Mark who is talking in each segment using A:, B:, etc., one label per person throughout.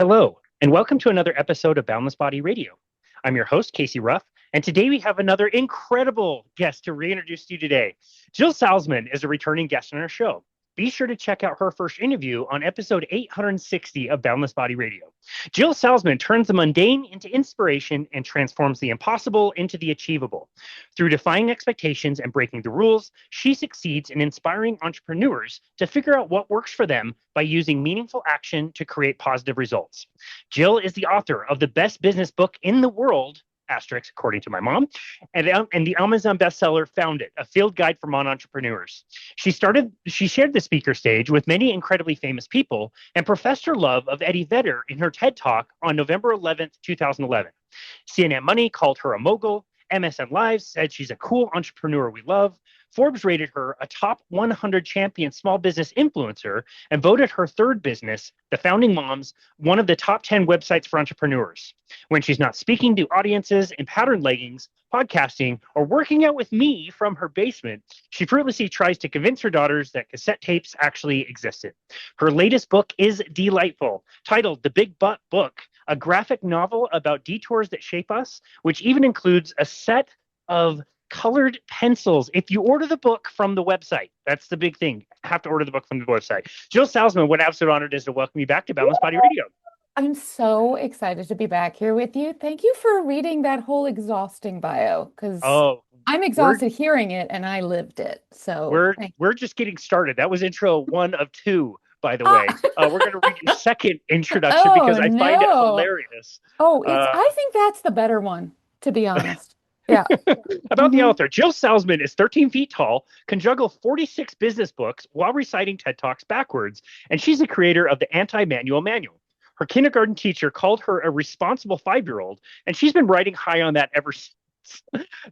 A: Hello, and welcome to another episode of Boundless Body Radio. I'm your host, Casey Ruff, and today we have another incredible guest to reintroduce to you today. Jill Salzman is a returning guest on our show. Be sure to check out her first interview on episode 860 of Boundless Body Radio. Jill Salzman turns the mundane into inspiration and transforms the impossible into the achievable. Through defying expectations and breaking the rules, she succeeds in inspiring entrepreneurs to figure out what works for them by using meaningful action to create positive results. Jill is the author of the best business book in the world, asterisk, according to my mom, and the Amazon bestseller Found It, a field guide for entrepreneurs. She shared the speaker stage with many incredibly famous people and professed her love of Eddie Vedder in her TED Talk on November 11th, 2011. CNN Money called her a mogul. MSN Live said she's a cool entrepreneur we love. Forbes rated her a top 100 champion small business influencer and voted her third business, The Founding Moms, one of the top 10 websites for entrepreneurs. When she's not speaking to audiences in patterned leggings, podcasting, or working out with me from her basement, she fruitlessly tries to convince her daughters that cassette tapes actually existed. Her latest book is delightful, titled The Big Butt Book, a graphic novel about detours that shape us, which even includes a set of colored pencils. If you order the book from the website, that's the big thing. Have to order the book from the website. Jill Salzman, what an absolute honor it is to welcome you back to Boundless Body Radio.
B: I'm so excited to be back here with you. Thank you for reading that whole exhausting bio, because I'm exhausted hearing it and I lived it. So
A: we're just getting started. That was intro 1 of 2. By the way, we're going to read your second introduction because I find it hilarious.
B: I think that's the better one, to be honest. Yeah.
A: About the author, Jill Salzman is 13 feet tall, can juggle 46 business books while reciting TED Talks backwards, and she's the creator of the Anti-Manual Manual. Her kindergarten teacher called her a responsible 5-year-old, and she's been riding high on that ever since.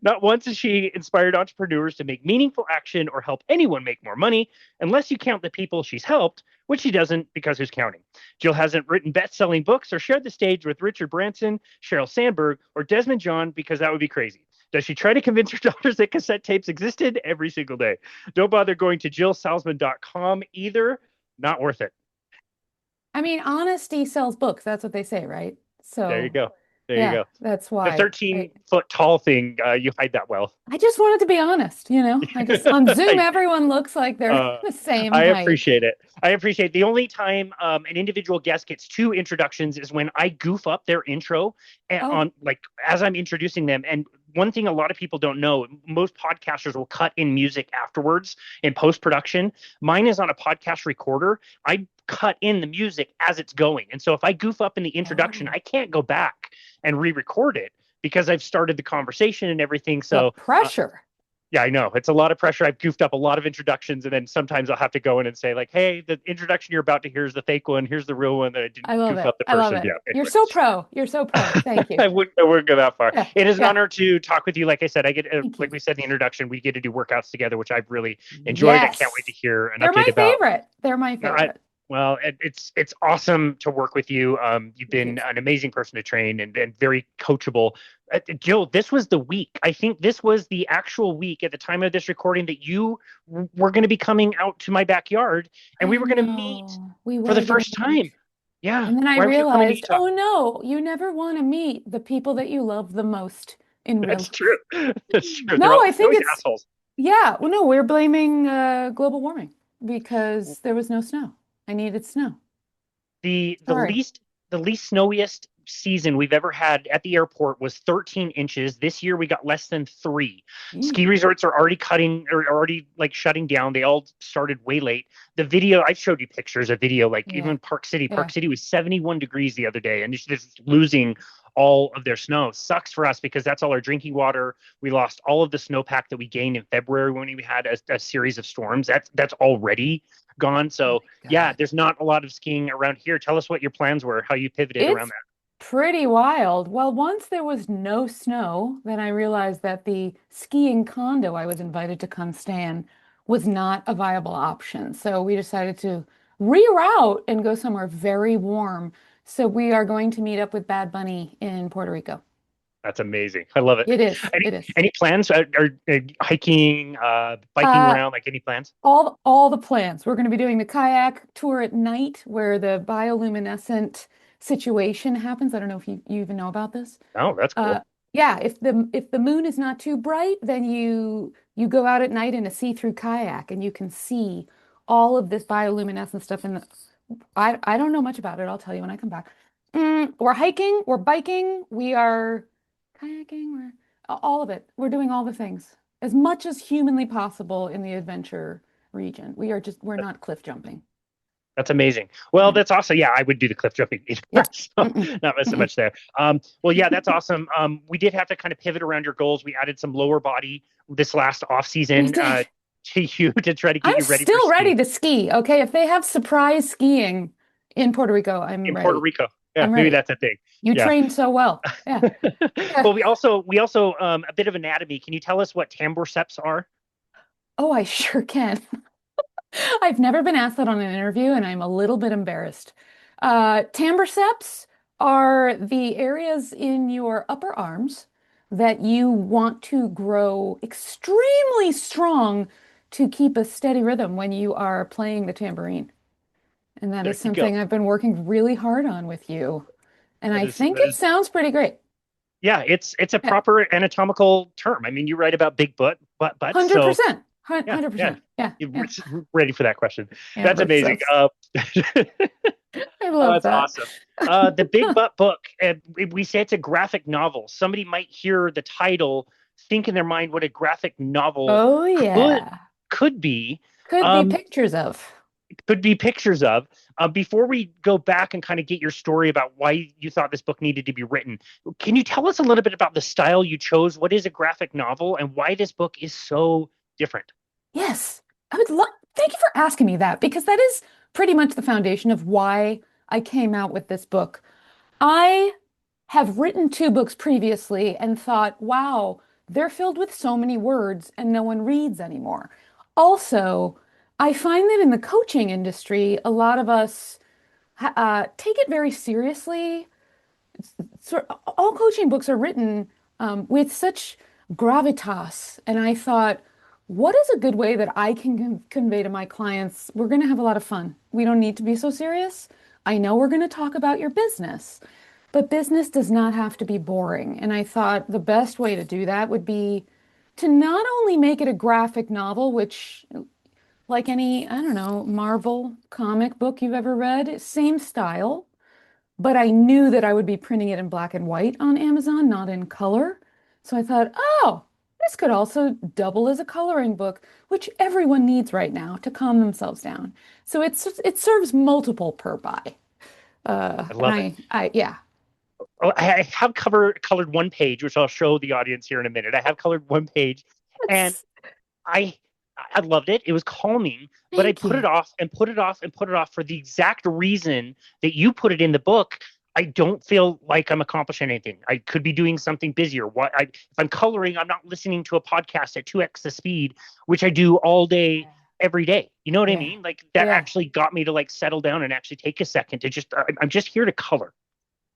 A: Not once has she inspired entrepreneurs to make meaningful action or help anyone make more money, unless you count the people she's helped, which she doesn't, because who's counting? Jill hasn't written best-selling books or shared the stage with Richard Branson, Sheryl Sandberg, or Desmond John, because that would be crazy. Does she try to convince her daughters that cassette tapes existed? Every single day. Don't bother going to jillsalzman.com either. Not worth it.
B: I mean, honesty sells books. That's what they say, right? So
A: there you go. There you go.
B: That's why.
A: The 13-foot tall thing, you hide that well.
B: I just wanted to be honest, I just on Zoom, everyone looks like they're the same
A: I
B: height.
A: appreciate it. The only time an individual guest gets 2 introductions is when I goof up their intro as I'm introducing them. And one thing a lot of people don't know, most podcasters will cut in music afterwards in post-production. Mine is on a podcast recorder. I cut in the music as it's going. And so if I goof up in the introduction, I can't go back and re-record it because I've started the conversation and everything. So
B: the pressure.
A: Yeah, I know. It's a lot of pressure. I've goofed up a lot of introductions, and then sometimes I'll have to go in and say, like, hey, the introduction you're about to hear is the fake one. Here's the real one that I didn't goof up the person.
B: I love it.
A: Yeah,
B: You're so pro. You're so pro. Thank you.
A: I wouldn't go that far. Yeah, it is an honor to talk with you. Like I said, I get, like we said in the introduction, we get to do workouts together, which I've really enjoyed. Yes. I can't wait to hear an update about.
B: They're my favorite.
A: Well, it's awesome to work with you. You've been an amazing person to train and very coachable. Jill, this was the week. I think this was the actual week at the time of this recording that you were going to be coming out to my backyard and we were going to meet for the first time. Yeah.
B: And then I realized, oh no, you never want to meet the people that you love the most in real life.
A: True. That's true.
B: No, I think it's
A: assholes.
B: Yeah. Well, no, we're blaming global warming because there was no snow. I needed snow.
A: The least snowiest season we've ever had at the airport was 13 inches. This year we got less than 3. Ski resorts are already shutting down. They all started way late. The video, I've showed you pictures of video, even Park City was 71 degrees the other day, and it's just losing all of their snow. Sucks for us because that's all our drinking water. We lost all of the snowpack that we gained in February when we had a series of storms. That's already gone. So there's not a lot of skiing around here. Tell us what your plans were, how you pivoted around that.
B: Pretty wild. Well, once there was no snow, then I realized that the skiing condo I was invited to come stay in was not a viable option. So we decided to reroute and go somewhere very warm. So we are going to meet up with Bad Bunny in Puerto Rico.
A: That's amazing. I love it.
B: It is.
A: Any plans? Are hiking, biking around? Any plans?
B: All the plans. We're going to be doing the kayak tour at night, where the bioluminescent situation happens. I don't know if you even know about this.
A: Oh, that's
B: Uh,
A: cool.
B: yeah, if the moon is not too bright, then you go out at night in a see-through kayak and you can see all of this bioluminescent stuff. And I don't know much about it. I'll tell you when I come back. We're hiking, we're biking, we are kayaking, we're all of it. We're doing all the things as much as humanly possible in the adventure region. We're not cliff jumping.
A: That's amazing. Well,
B: Yeah.
A: that's awesome. Yeah, I would do the cliff jumping either,
B: Yeah.
A: so
B: Mm-mm.
A: not so
B: Mm-mm.
A: much there. Well, yeah, that's awesome. We did have to kind of pivot around your goals. We added some lower body this last off
B: We
A: season
B: did.
A: to you to try to get
B: I'm
A: you ready for
B: still ready
A: skiing
B: to ski. Okay. If they have surprise skiing in Puerto Rico, I'm
A: in Puerto
B: ready.
A: Rico. Yeah,
B: I'm
A: maybe
B: ready.
A: that's a thing.
B: You
A: Yeah.
B: trained so well. Yeah. Yeah.
A: Well, we also a bit of anatomy. Can you tell us what tamborceps are?
B: Oh, I sure can. I've never been asked that on an interview, and I'm a little bit embarrassed. Tambriceps are the areas in your upper arms that you want to grow extremely strong to keep a steady rhythm when you are playing the tambourine. And that
A: There
B: is
A: you go.
B: something I've been working really hard on with you. And
A: That
B: I
A: is
B: think
A: that
B: it
A: is
B: sounds pretty great.
A: yeah. It's a
B: Yeah,
A: proper anatomical term. I mean, you write about big butts, so
B: 100%.
A: yeah, yeah.
B: 100%. Yeah,
A: You're
B: yeah.
A: ready for that question. That's amazing.
B: Tambriceps. I love
A: That's
B: that.
A: awesome. The Big Butt Book, we say it's a graphic novel. Somebody might hear the title, think in their mind what a graphic novel
B: Oh,
A: could
B: yeah.
A: could be.
B: Could be
A: Um,
B: pictures of.
A: could be pictures of. Before we go back and kind of get your story about why you thought this book needed to be written, can you tell us a little bit about the style you chose? What is a graphic novel, and why this book is so different?
B: Yes. I would love, thank you for asking me that because that is pretty much the foundation of why I came out with this book. I have written two books previously and thought, wow, they're filled with so many words and no one reads anymore. Also, I find that in the coaching industry, a lot of us take it very seriously. All coaching books are written with such gravitas. And I thought, what is a good way that I can convey to my clients? We're going to have a lot of fun. We don't need to be so serious. I know we're going to talk about your business, but business does not have to be boring. And I thought the best way to do that would be to not only make it a graphic novel, which, like any, I don't know, Marvel comic book you've ever read, same style, but I knew that I would be printing it in black and white on Amazon, not in color. So I thought, oh, this could also double as a coloring book, which everyone needs right now to calm themselves down. So it serves multiple purpose.
A: I
B: And
A: love it.
B: yeah,
A: Oh, I have colored one page, which I'll show the audience here in a minute. I have colored one page, and
B: that's,
A: I I loved it. It was calming, but I
B: thank
A: put it
B: you.
A: off and put it off and put it off for the exact reason that you put it in the book. I don't feel like I'm accomplishing anything. I could be doing something busier. If I'm coloring, I'm not listening to a podcast at 2x the speed, which I do all day, every day. You know what I
B: Yeah,
A: mean? Like that
B: yeah.
A: actually got me to like settle down and actually take a second to just. I'm just here to color.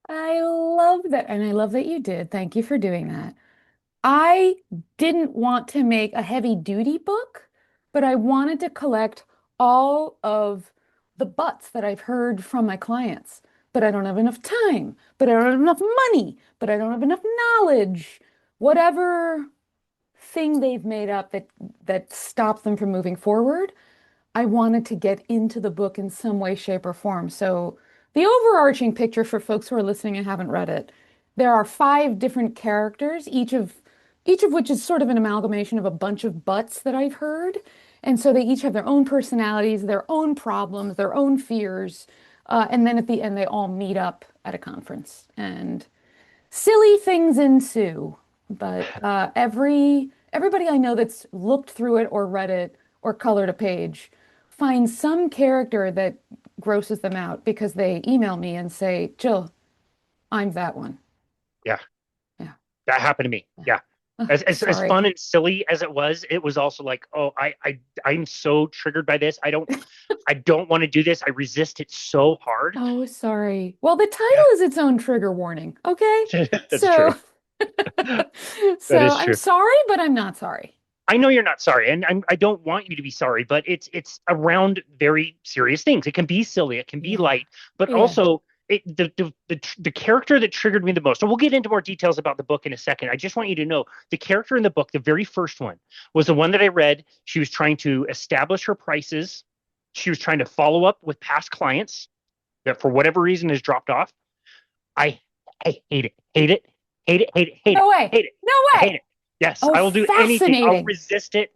B: I love that. And I love that you did. Thank you for doing that. I didn't want to make a heavy duty book, but I wanted to collect all of the buts that I've heard from my clients. But I don't have enough time, but I don't have enough money, but I don't have enough knowledge. Whatever thing they've made up that stops them from moving forward, I wanted to get into the book in some way, shape, or form. So the overarching picture for folks who are listening and haven't read it, there are five different characters, each of which is sort of an amalgamation of a bunch of butts that I've heard. And so they each have their own personalities, their own problems, their own fears. And then at the end, they all meet up at a conference. And silly things ensue. But everybody I know that's looked through it or read it or colored a page finds some character that grosses them out because they email me and say, Jill, I'm that one.
A: Yeah,
B: Yeah.
A: that happened to me.
B: Yeah.
A: Yeah. As
B: Sorry.
A: fun and silly as it was also like, oh, I'm so triggered by this. I don't want to do this. I resist it so hard.
B: Oh, sorry. Well, the title
A: Yeah,
B: is its own trigger warning. Okay.
A: that's true.
B: So,
A: That
B: so
A: is
B: I'm
A: true.
B: sorry, but I'm not sorry.
A: I know you're not sorry, and I don't want you to be sorry, but it's around very serious things. It can be silly, it can be
B: Yeah.
A: light, but
B: Yeah.
A: also the character that triggered me the most, and we'll get into more details about the book in a second. I just want you to know the character in the book, the very first one, was the one that I read. She was trying to establish her prices. She was trying to follow up with past clients that for whatever reason has dropped off. I I hate it, hate it, hate it, hate it, hate it,
B: No way.
A: hate it.
B: No
A: I hate
B: way.
A: it. Yes,
B: Oh,
A: I will do anything. I'll
B: fascinating.
A: resist it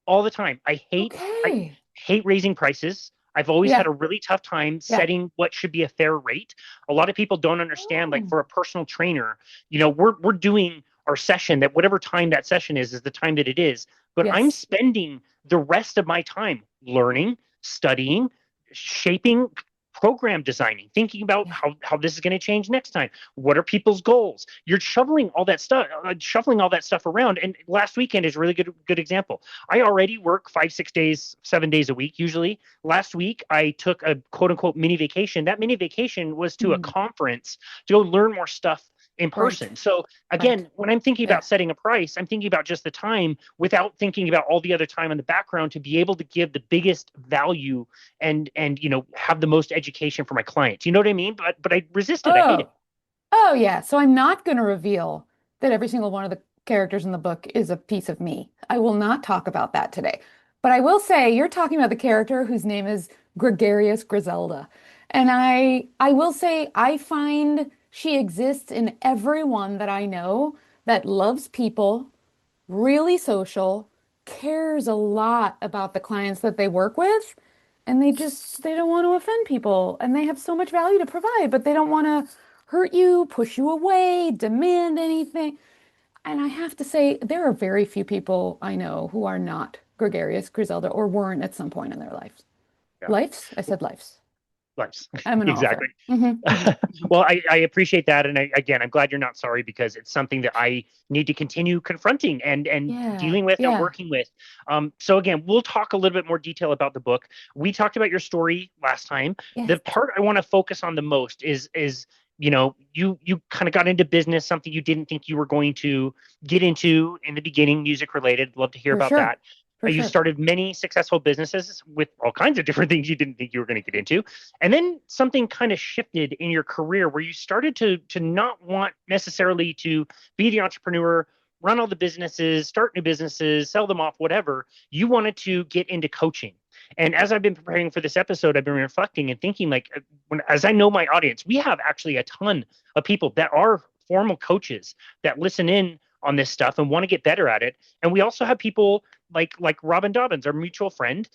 A: all the time. I
B: Okay.
A: hate raising prices. I've always had
B: Yeah.
A: a really tough time
B: Yeah.
A: setting what should be a fair rate. A lot of people don't understand, like
B: Oh,
A: for a personal trainer, we're doing our session that whatever time that session is the time that it is. But I'm
B: yes.
A: spending the rest of my time learning, studying, shaping, program designing, thinking about
B: Yeah.
A: how this is going to change next time. What are people's goals? You're shuffling all that stuff around. And last weekend is a really good example. I already work 5, 6 days, 7 days a week usually. Last week I took a quote unquote mini vacation. That mini vacation was to a
B: Mm,
A: conference to go learn more stuff in
B: right.
A: person. So
B: Right.
A: again, when I'm thinking
B: Yeah.
A: about setting a price, I'm thinking about just the time without thinking about all the other time in the background to be able to give the biggest value and have the most education for my clients. You know what I mean? But I resist it. I hate
B: Oh,
A: it.
B: oh yeah. So I'm not going to reveal that every single one of the characters in the book is a piece of me. I will not talk about that today. But I will say you're talking about the character whose name is Gregarious Griselda. And I will say I find she exists in everyone that I know that loves people, really social, cares a lot about the clients that they work with, and they don't want to offend people, and they have so much value to provide, but they don't want to hurt you, push you away, demand anything. And I have to say, there are very few people I know who are not gregarious Griselda or weren't at some point in their lives.
A: Yeah.
B: Lives? I said lives.
A: Nice.
B: I'm an
A: Exactly.
B: author. Hmm.
A: Well, I appreciate that, and again, I'm glad you're not sorry because it's something that I need to continue confronting and
B: Yeah,
A: dealing with and
B: yeah,
A: working with. So again, we'll talk a little bit more detail about the book. We talked about your story last time.
B: yes.
A: The part I want to focus on the most is you kind of got into business, something you didn't think you were going to get into in the beginning, music related. Love to hear
B: For
A: about
B: sure.
A: that.
B: For
A: You
B: sure.
A: started many successful businesses with all kinds of different things you didn't think you were going to get into. And then something kind of shifted in your career where you started to not want necessarily to be the entrepreneur, run all the businesses, start new businesses, sell them off, whatever. You wanted to get into coaching. And as I've been preparing for this episode, I've been reflecting and thinking like as I know my audience, we have actually a ton of people that are formal coaches that listen in on this stuff and want to get better at it. And we also have people like Robin Dobbins, our mutual friend,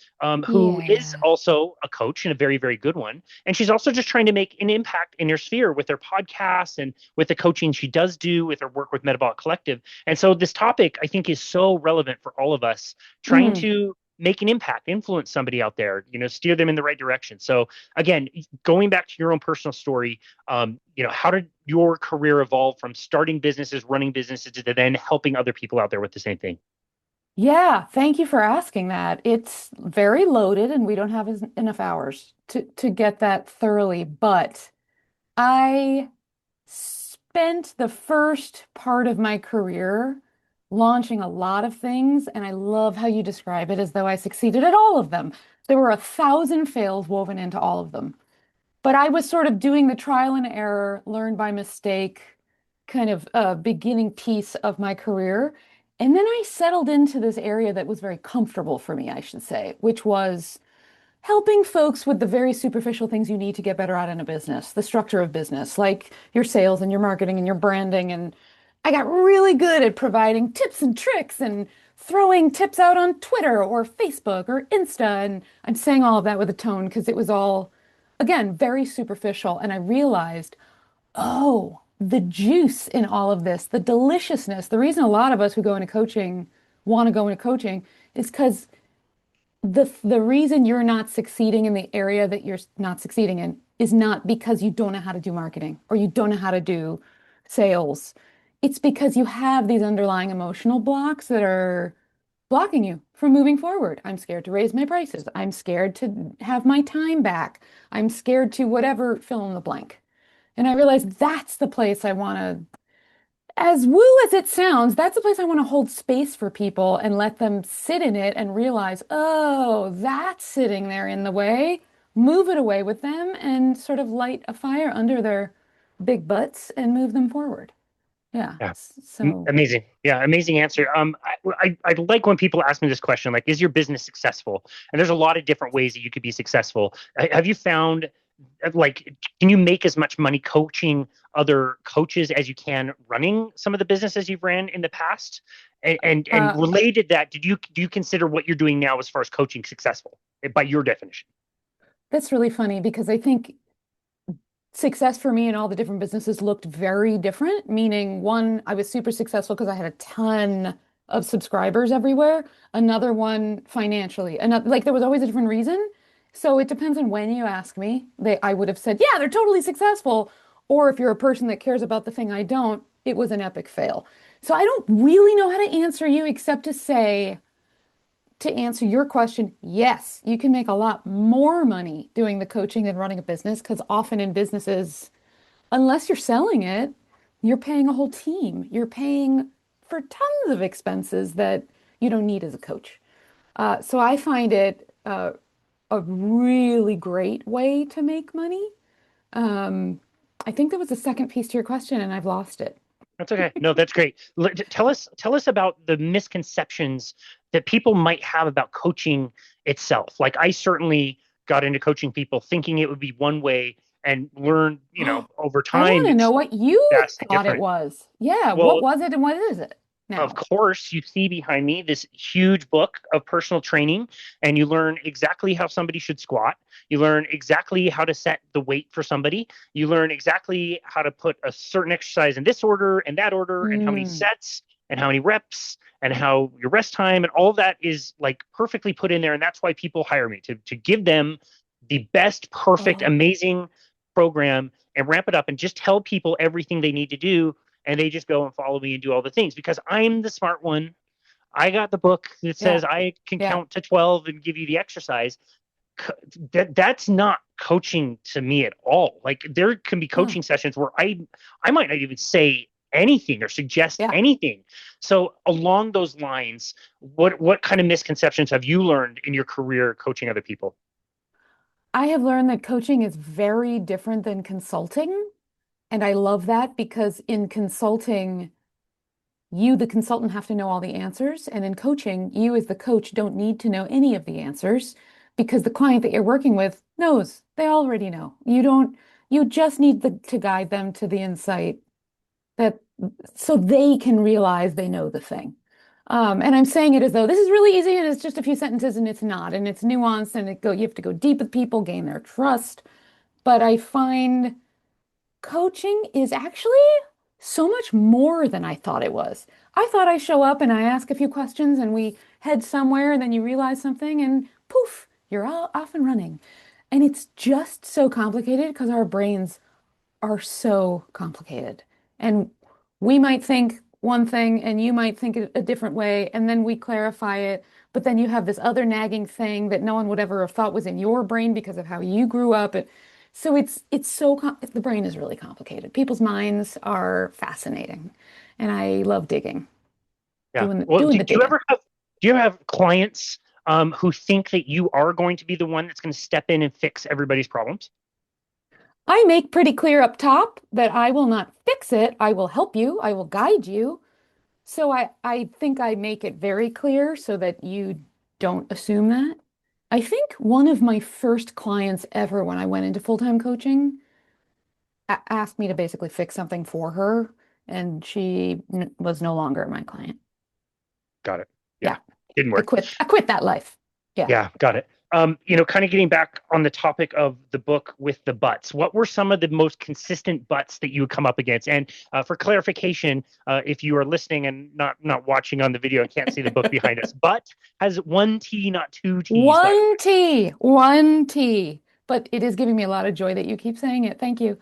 A: who is
B: Yeah.
A: also a coach and a very, very good one. And she's also just trying to make an impact in her sphere with her podcast and with the coaching she does do with her work with Metabolic Collective. And so this topic, I think, is so relevant for all of us trying
B: Mm.
A: to make an impact, influence somebody out there, steer them in the right direction. So again, going back to your own personal story, how did your career evolve from starting businesses, running businesses, to then helping other people out there with the same thing?
B: Yeah, thank you for asking that. It's very loaded and we don't have enough hours to get that thoroughly, but I spent the first part of my career launching a lot of things, and I love how you describe it as though I succeeded at all of them. There were 1,000 fails woven into all of them. But I was sort of doing the trial and error, learn by mistake, kind of beginning piece of my career. And then I settled into this area that was very comfortable for me, I should say, which was helping folks with the very superficial things you need to get better at in a business, the structure of business, like your sales and your marketing and your branding. And I got really good at providing tips and tricks and throwing tips out on Twitter or Facebook or Insta. And I'm saying all of that with a tone because it was all, again, very superficial. And I realized, oh, the juice in all of this, the deliciousness, the reason a lot of us who go into coaching want to go into coaching is because the reason you're not succeeding in the area that you're not succeeding in is not because you don't know how to do marketing or you don't know how to do sales. It's because you have these underlying emotional blocks that are blocking you from moving forward. I'm scared to raise my prices. I'm scared to have my time back. I'm scared to whatever, fill in the blank. And I realized that's the place I want to, as woo as it sounds, that's the place I want to hold space for people and let them sit in it and realize, oh, that's sitting there in the way. move it away with them and sort of light a fire under their big butts and move them forward. Yeah.
A: Yeah.
B: So,
A: Amazing. Yeah, amazing answer. I like when people ask me this question, like, is your business successful? And there's a lot of different ways that you could be successful. Have you found, like, can you make as much money coaching other coaches as you can running some of the businesses you've ran in the past? And
B: uh,
A: related to that, do you consider what you're doing now as far as coaching successful by your definition?
B: that's really funny because I think success for me in all the different businesses looked very different, meaning one, I was super successful because I had a ton of subscribers everywhere. Another one financially. Another, like there was always a different reason. So it depends on when you ask me. I would have said, yeah, they're totally successful. Or if you're a person that cares about the thing I don't, it was an epic fail. So I don't really know how to answer you except to say, to answer your question, yes, you can make a lot more money doing the coaching than running a business because often in businesses, unless you're selling it, you're paying a whole team. You're paying for tons of expenses that you don't need as a coach. So I find it a really great way to make money. Um, I think there was a second piece to your question and I've lost it.
A: That's okay. No, that's great. Tell us about the misconceptions that people might have about coaching itself. Like I certainly got into coaching people thinking it would be one way and learned, over
B: I
A: time
B: want to know
A: it's
B: what you
A: vastly
B: thought it
A: different.
B: was. Yeah, what
A: Well,
B: was it and what is it
A: of
B: now?
A: course, you see behind me this huge book of personal training, and you learn exactly how somebody should squat. You learn exactly how to set the weight for somebody. You learn exactly how to put a certain exercise in this order and that order, and how many
B: Mm.
A: sets and how many reps and how your rest time and all of that is like perfectly put in there. And that's why people hire me to give them the best, perfect,
B: Oh,
A: amazing program and ramp it up and just tell people everything they need to do, and they just go and follow me and do all the things because I'm the smart one. I got the book that
B: yeah,
A: says I can
B: yeah.
A: count to 12 and give you the exercise. That's not coaching to me at all. Like there can be
B: Oh,
A: coaching sessions where I might not even say anything or suggest
B: yeah.
A: anything. So along those lines, what kind of misconceptions have you learned in your career coaching other people?
B: I have learned that coaching is very different than consulting. And I love that because in consulting, you, the consultant, have to know all the answers. And in coaching, you, as the coach, don't need to know any of the answers because the client that you're working with knows. They already know. You just need to guide them to the insight that so they can realize they know the thing. And I'm saying it as though this is really easy and it's just a few sentences and it's not. And it's nuanced and you have to go deep with people, gain their trust. But I find coaching is actually so much more than I thought it was. I thought I show up and I ask a few questions and we head somewhere and then you realize something and poof, you're all off and running. And it's just so complicated because our brains are so complicated. And we might think one thing and you might think it a different way, and then we clarify it. But then you have this other nagging thing that no one would ever have thought was in your brain because of how you grew up. So it's so the brain is really complicated. People's minds are fascinating, and I love digging,
A: Yeah. Well,
B: doing the digging.
A: do you ever have clients who think that you are going to be the one that's going to step in and fix everybody's problems?
B: I make pretty clear up top that I will not fix it. I will help you. I will guide you. So I think I make it very clear so that you don't assume that. I think one of my first clients ever when I went into full-time coaching asked me to basically fix something for her, and she was no longer my client.
A: Got it. Yeah.
B: Yeah,
A: Didn't work.
B: I quit that life. Yeah.
A: Yeah, got it. Kind of getting back on the topic of the book with the butts, what were some of the most consistent butts that you would come up against? And for clarification, if you are listening and not watching on the video and can't see the book behind us, butt has one T, not two T's, by the way.
B: One T. But it is giving me a lot of joy that you keep saying it. Thank you.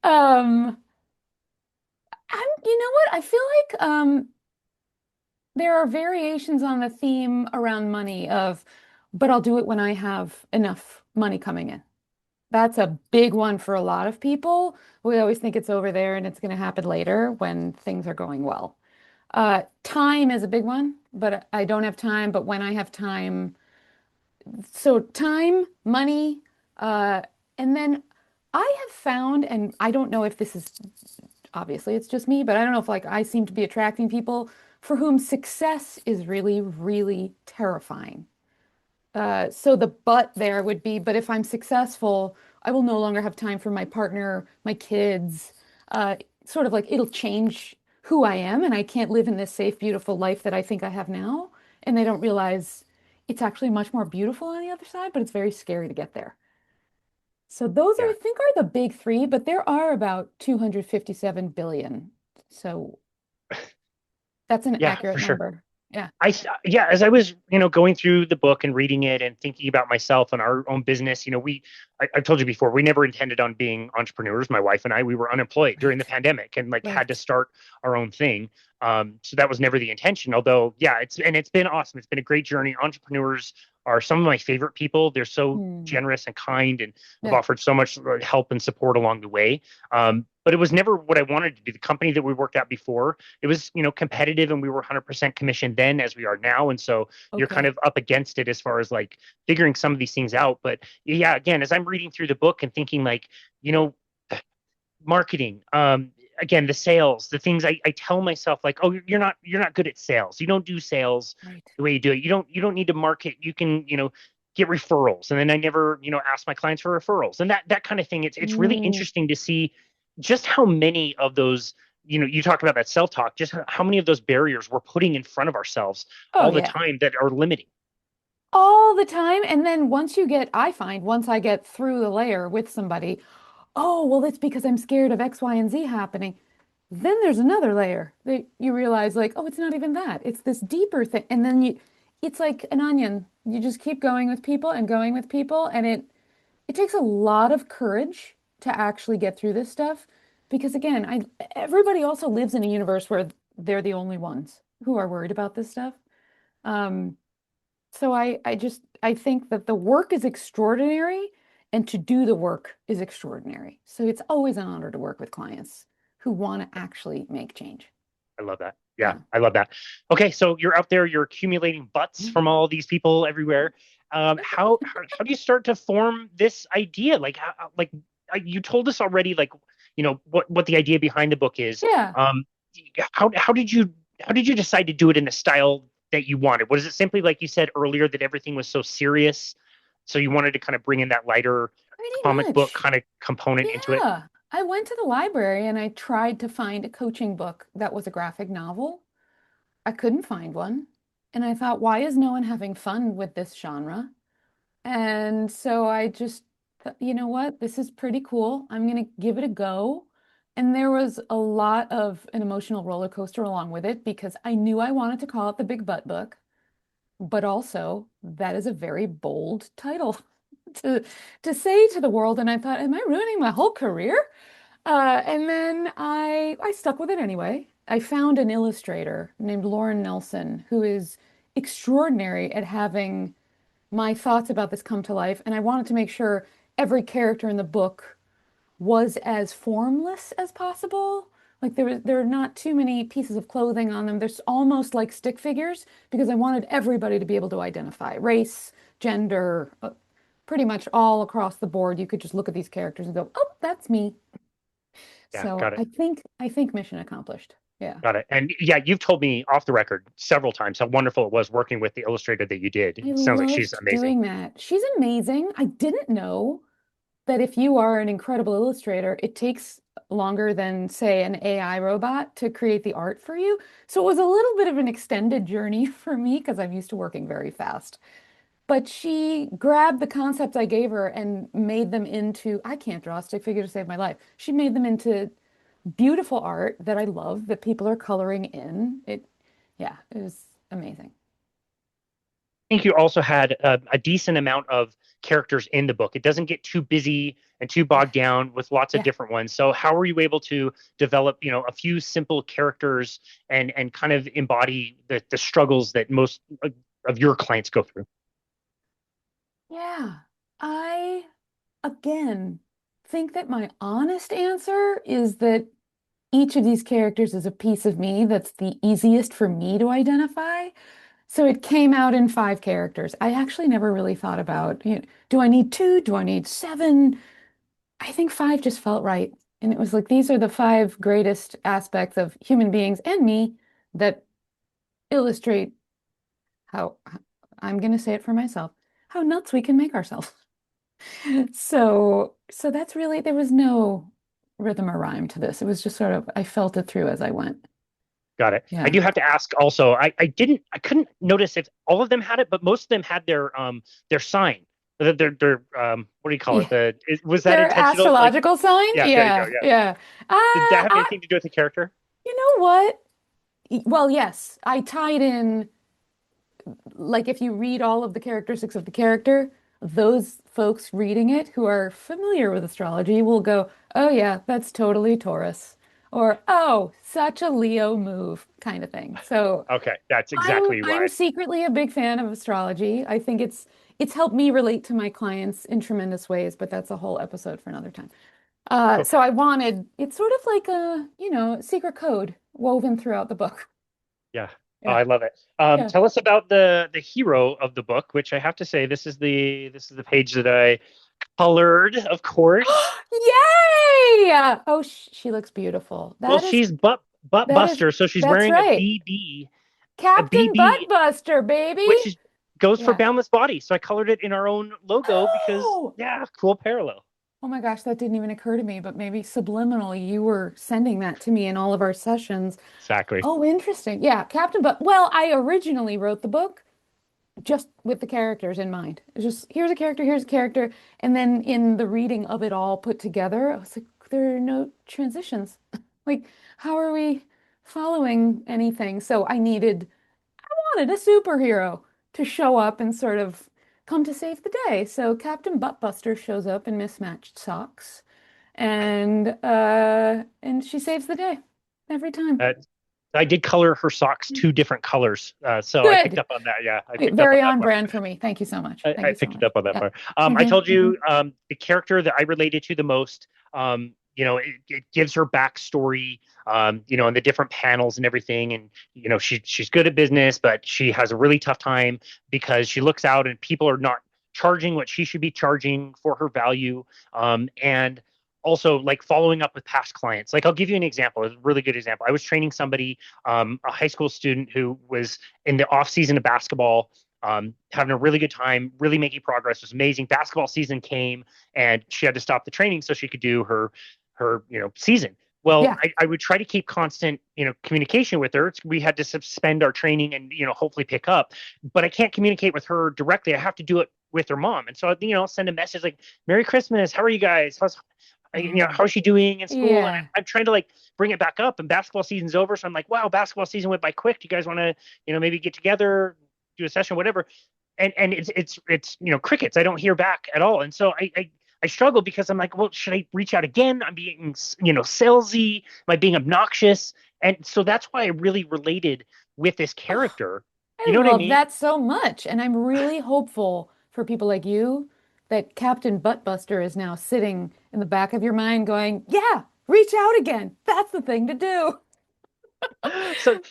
B: Um, you know what? I feel like there are variations on the theme around money of, but I'll do it when I have enough money coming in. That's a big one for a lot of people. We always think it's over there and it's going to happen later when things are going well. Time is a big one, but I don't have time. But when I have time, so time, money, Uh, and then I have found, and I don't know if this is obviously it's just me, but I don't know if like I seem to be attracting people for whom success is really, really terrifying. So the but there would be, but if I'm successful, I will no longer have time for my partner, my kids. Uh, Sort of like it'll change who I am, and I can't live in this safe, beautiful life that I think I have now. And they don't realize it's actually much more beautiful on the other side, but it's very scary to get there. So those are, I
A: Yeah.
B: think, are the big three, but there are about 257 billion. So that's an
A: Yeah,
B: accurate
A: for sure.
B: number. Yeah.
A: Yeah, as I was, going through the book and reading it and thinking about myself and our own business, I've told you before, we never intended on being entrepreneurs. My wife and I, we were unemployed during the
B: Right.
A: pandemic and like had to
B: Right.
A: start our own thing. So that was never the intention. Although, yeah, it's been awesome. It's been a great journey. Entrepreneurs are some of my favorite people. They're so
B: Hmm.
A: generous and kind and have
B: Yeah.
A: offered so much help and support along the way. But it was never what I wanted to do. The company that we worked at before, it was competitive, and we were 100% commission then as we are now, and so you're kind
B: Okay.
A: of up against it as far as like figuring some of these things out. But yeah, again, as I'm reading through the book and thinking like, you know marketing, again, the sales, the things I tell myself like, oh, you're not good at sales, you don't do sales
B: Right.
A: the way you do it, you don't need to market, you can get referrals. And then I never ask my clients for referrals and that kind of thing. It's really
B: Mm.
A: interesting to see just how many of those, you talked about that self-talk, just how many of those barriers we're putting in front of ourselves
B: Oh,
A: all the
B: yeah.
A: time that are limiting.
B: All the time. And then I find once I get through the layer with somebody, oh, well, it's because I'm scared of X, Y, and Z happening. Then there's another layer that you realize, like, oh, it's not even that. It's this deeper thing. And then it's like an onion. You just keep going with people and going with people. And it takes a lot of courage to actually get through this stuff. Because again, everybody also lives in a universe where they're the only ones who are worried about this stuff. Um, so I think that the work is extraordinary and to do the work is extraordinary. So it's always an honor to work with clients who want to actually make change.
A: I love that. Yeah,
B: Yeah.
A: I love that. Okay, so you're out there, you're accumulating butts from all these people everywhere. How do you start to form this idea? Like, you told us already, like, what the idea behind the book is.
B: Yeah.
A: Um, how did you decide to do it in the style that you wanted? Was it simply like you said earlier that everything was so serious, so you wanted to kind of bring in that lighter
B: Pretty
A: comic book
B: much.
A: kind of component into it?
B: Yeah. I went to the library and I tried to find a coaching book that was a graphic novel. I couldn't find one. And I thought, why is no one having fun with this genre? And so I just thought, you know what? This is pretty cool. I'm going to give it a go. And there was a lot of an emotional roller coaster along with it because I knew I wanted to call it the Big Butt Book, but also that is a very bold title to to say to the world. And I thought, am I ruining my whole career? And then I stuck with it anyway. I found an illustrator named Lauren Nelson who is extraordinary at having my thoughts about this come to life, and I wanted to make sure every character in the book was as formless as possible. Like there are not too many pieces of clothing on them. There's almost like stick figures because I wanted everybody to be able to identify race, gender, pretty much all across the board. You could just look at these characters and go, "Oh, that's me."
A: Yeah,
B: So
A: got it.
B: I think mission accomplished. Yeah.
A: Got it. And yeah, you've told me off the record several times how wonderful it was working with the illustrator that you did.
B: I
A: It sounds like she's
B: loved
A: amazing.
B: doing that. She's amazing. I didn't know that if you are an incredible illustrator, it takes longer than, say, an AI robot to create the art for you. So it was a little bit of an extended journey for me because I'm used to working very fast. But she grabbed the concepts I gave her and made them into, I can't draw a stick figure to save my life. She made them into beautiful art that I love, that people are coloring in. Yeah, it was amazing.
A: I think you also had a decent amount of characters in the book. It doesn't get too busy and too
B: Yeah,
A: bogged down with lots of
B: yeah.
A: different ones. So how were you able to develop, a few simple characters and kind of embody the struggles that most of your clients go through?
B: Yeah. I, again, think that my honest answer is that each of these characters is a piece of me that's the easiest for me to identify. So it came out in 5 characters. I actually never really thought about, do I need 2? Do I need 7? I think 5 just felt right. And it was like, these are the 5 greatest aspects of human beings and me that illustrate how, I'm going to say it for myself, how nuts we can make ourselves. So that's really, there was no rhythm or rhyme to this. It was just sort of, I felt it through as I went.
A: Got it. I
B: Yeah.
A: do have to ask also, I couldn't notice if all of them had it, but most of them had their sign. Their what do you call it?
B: Yeah.
A: Was that
B: Their
A: intentional? Like,
B: astrological sign?
A: yeah, there you go.
B: Yeah.
A: Yeah.
B: Yeah.
A: Did that have
B: I,
A: anything to do with the character?
B: you know what? Well, yes, I tied in, like, if you read all of the characteristics of the character, those folks reading it who are familiar with astrology will go, oh, yeah, that's totally Taurus. Or, oh, such a Leo move kind of thing. So
A: Okay, that's
B: I'm
A: exactly
B: I'm
A: why.
B: secretly a big fan of astrology. I think it's helped me relate to my clients in tremendous ways, but that's a whole episode for another time.
A: Cool.
B: So I wanted, it's sort of like a, secret code woven throughout the book.
A: Yeah. Oh,
B: Yeah.
A: I love it.
B: Yeah.
A: Tell us about the hero of the book, which I have to say this is the page that I colored, of course.
B: Yay! Oh, sh she looks beautiful.
A: Well, she's butt
B: That is
A: buster, so she's
B: that's
A: wearing a
B: right.
A: BB, a
B: Captain
A: BB,
B: Buttbuster, baby.
A: which goes for
B: Yeah.
A: Boundless Body. So I colored it in our own logo because,
B: Oh!
A: yeah, cool parallel.
B: Oh my gosh, that didn't even occur to me, but maybe subliminally you were sending that to me in all of our sessions.
A: Exactly.
B: Oh, interesting. Yeah, Captain Butt. Well, I originally wrote the book just with the characters in mind. It's just here's a character, and then in the reading of it all put together, I was like, there are no transitions. Like, how are we following anything? So I wanted a superhero to show up and sort of come to save the day. So Captain Buttbuster shows up in mismatched socks, and she saves the day every time.
A: Uh, I did color her socks 2 different colors. So I picked
B: Good.
A: up on that. Yeah, I picked up on
B: Very
A: that
B: on
A: part.
B: brand for me. Thank you so much. Thank
A: I
B: you so
A: picked it
B: much.
A: up on that
B: Yeah.
A: part. I
B: hmm
A: told
B: hmm
A: you the character that I related to the most. It gives her backstory. And the different panels and everything. And she's good at business, but she has a really tough time because she looks out and people are not charging what she should be charging for her value. And also like following up with past clients. Like I'll give you an example, a really good example. I was training somebody, a high school student who was in the off season of basketball, having a really good time, really making progress. It was amazing. Basketball season came, and she had to stop the training so she could do her season. Well,
B: Yeah.
A: I would try to keep constant communication with her. We had to suspend our training and hopefully pick up, but I can't communicate with her directly. I have to do it with her mom, and so I'll send a message like "Merry Christmas, how are you guys?
B: Oh,
A: How's she doing in school?" And
B: yeah.
A: I'm trying to like bring it back up, and basketball season's over, so I'm like, wow, basketball season went by quick. Do you guys want to maybe get together, do a session, whatever? And it's crickets. I don't hear back at all, and so I struggle because I'm like, well, should I reach out again? I'm being salesy. Am I being obnoxious? And so that's why I really related with this
B: Oh,
A: character. You
B: I
A: know what I
B: love
A: mean?
B: that so much. And I'm really hopeful for people like you that Captain Buttbuster is now sitting in the back of your mind going, yeah, reach out again. That's the thing to do.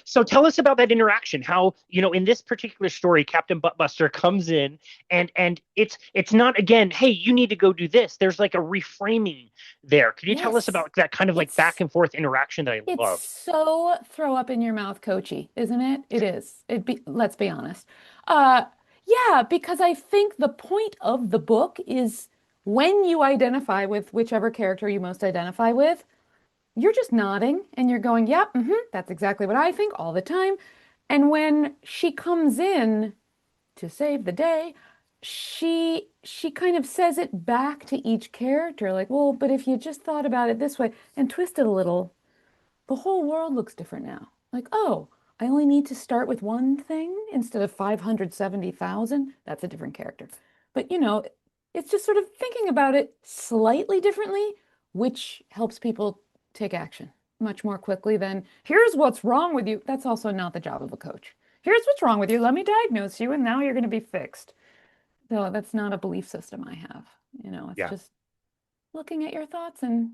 A: So tell us about that interaction. How in this particular story, Captain Buttbuster comes in, and it's not again, hey, you need to go do this. There's like a reframing there. Could you tell us
B: Yes.
A: about that kind of like back
B: It's
A: and forth interaction that I
B: it's
A: love?
B: so throw up in your mouth coachy, isn't it? It is. Let's be honest. Uh yeah, because I think the point of the book is when you identify with whichever character you most identify with, you're just nodding and you're going, yep, that's exactly what I think all the time. And when she comes in to save the day, she kind of says it back to each character, like, well, but if you just thought about it this way and twist it a little, the whole world looks different now. Like, oh, I only need to start with one thing instead of 570,000. That's a different character. But it's just sort of thinking about it slightly differently, which helps people take action much more quickly than here's what's wrong with you. That's also not the job of a coach. Here's what's wrong with you. Let me diagnose you, and now you're going to be fixed. So that's not a belief system I have. It's
A: Yeah.
B: just looking at your thoughts and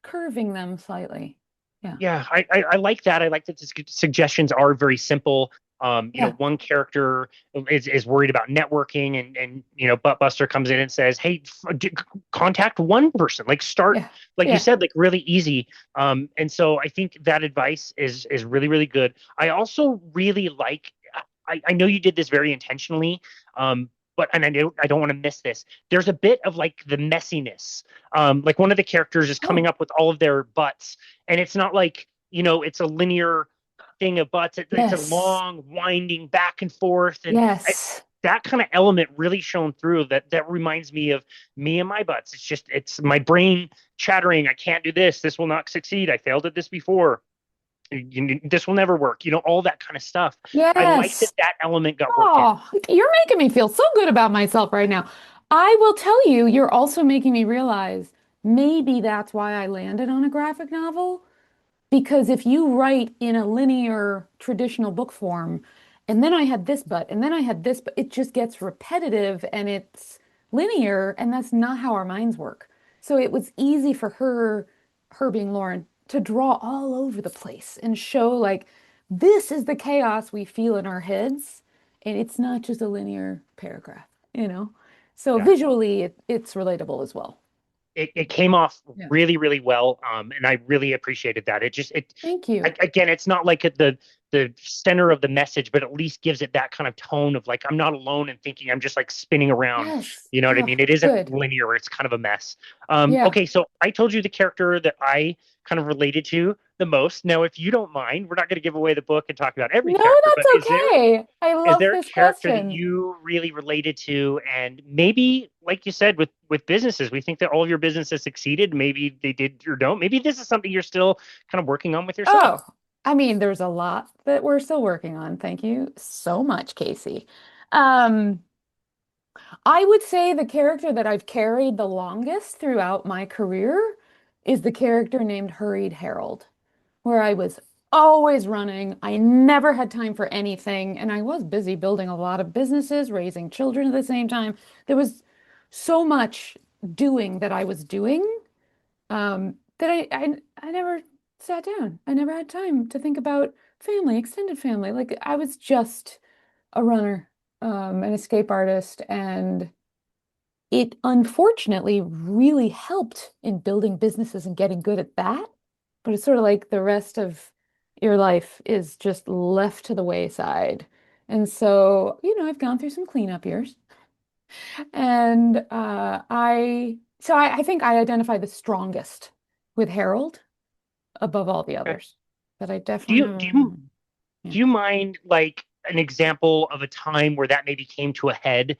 B: curving them slightly. Yeah.
A: Yeah, I like that. I like that the suggestions are very simple.
B: Yeah.
A: One character is worried about networking, and Buttbuster comes in and says, "Hey, contact one person. Like start,
B: Yeah.
A: like you
B: Yeah.
A: said, like really easy." And so I think that advice is really really good. I also really like. I know you did this very intentionally, but and I don't want to miss this. There's a bit of like the messiness. Like one of the characters is coming
B: Oh,
A: up with all of their butts, and it's not like it's a linear thing of butts. It's a
B: yes.
A: long, winding back and forth, and
B: Yes.
A: that kind of element really shown through. That reminds me of me and my butts. It's my brain chattering. I can't do this. This will not succeed. I failed at this before. This will never work. All that kind of stuff. I like that
B: Yes.
A: that element got worked in.
B: Oh, you're making me feel so good about myself right now. I will tell you, you're also making me realize maybe that's why I landed on a graphic novel. Because if you write in a linear traditional book form, and then I had this but, and then I had this, but it just gets repetitive and it's linear, and that's not how our minds work. So it was easy for her being Lauren, to draw all over the place and show like this is the chaos we feel in our heads, and it's not just a linear paragraph, you know? So
A: Yeah.
B: visually, it's relatable as well.
A: It came off
B: Yeah.
A: really really well, and I really appreciated that.
B: Thank you.
A: Again, it's not like the center of the message, but at least gives it that kind of tone of like I'm not alone in thinking. I'm just like spinning around.
B: Yes.
A: You know what I
B: Oh,
A: mean? It isn't
B: good.
A: linear. It's kind of a mess.
B: Yeah.
A: Okay, so I told you the character that I kind of related to the most. Now, if you don't mind, we're not going to give away the book and talk about every
B: No,
A: character, but
B: that's okay. I
A: is
B: love
A: there a
B: this
A: character that
B: question.
A: you really related to? And maybe, like you said, with businesses, we think that all of your businesses succeeded. Maybe they did or don't. Maybe this is something you're still kind of working on with yourself.
B: Oh, I mean, there's a lot that we're still working on. Thank you so much, Casey. Um, I would say the character that I've carried the longest throughout my career is the character named Hurried Harold, where I was always running. I never had time for anything, and I was busy building a lot of businesses, raising children at the same time. There was so much doing that I was doing, that I never sat down. I never had time to think about family, extended family. Like I was just a runner, an escape artist, and it unfortunately really helped in building businesses and getting good at that. But it's sort of like the rest of your life is just left to the wayside. And so, I've gone through some cleanup years. And I think I identify the strongest with Harold above all the
A: Okay.
B: others. But I
A: Do
B: definitely
A: you
B: have
A: do you
B: yeah.
A: do you mind like an example of a time where that maybe came to a head?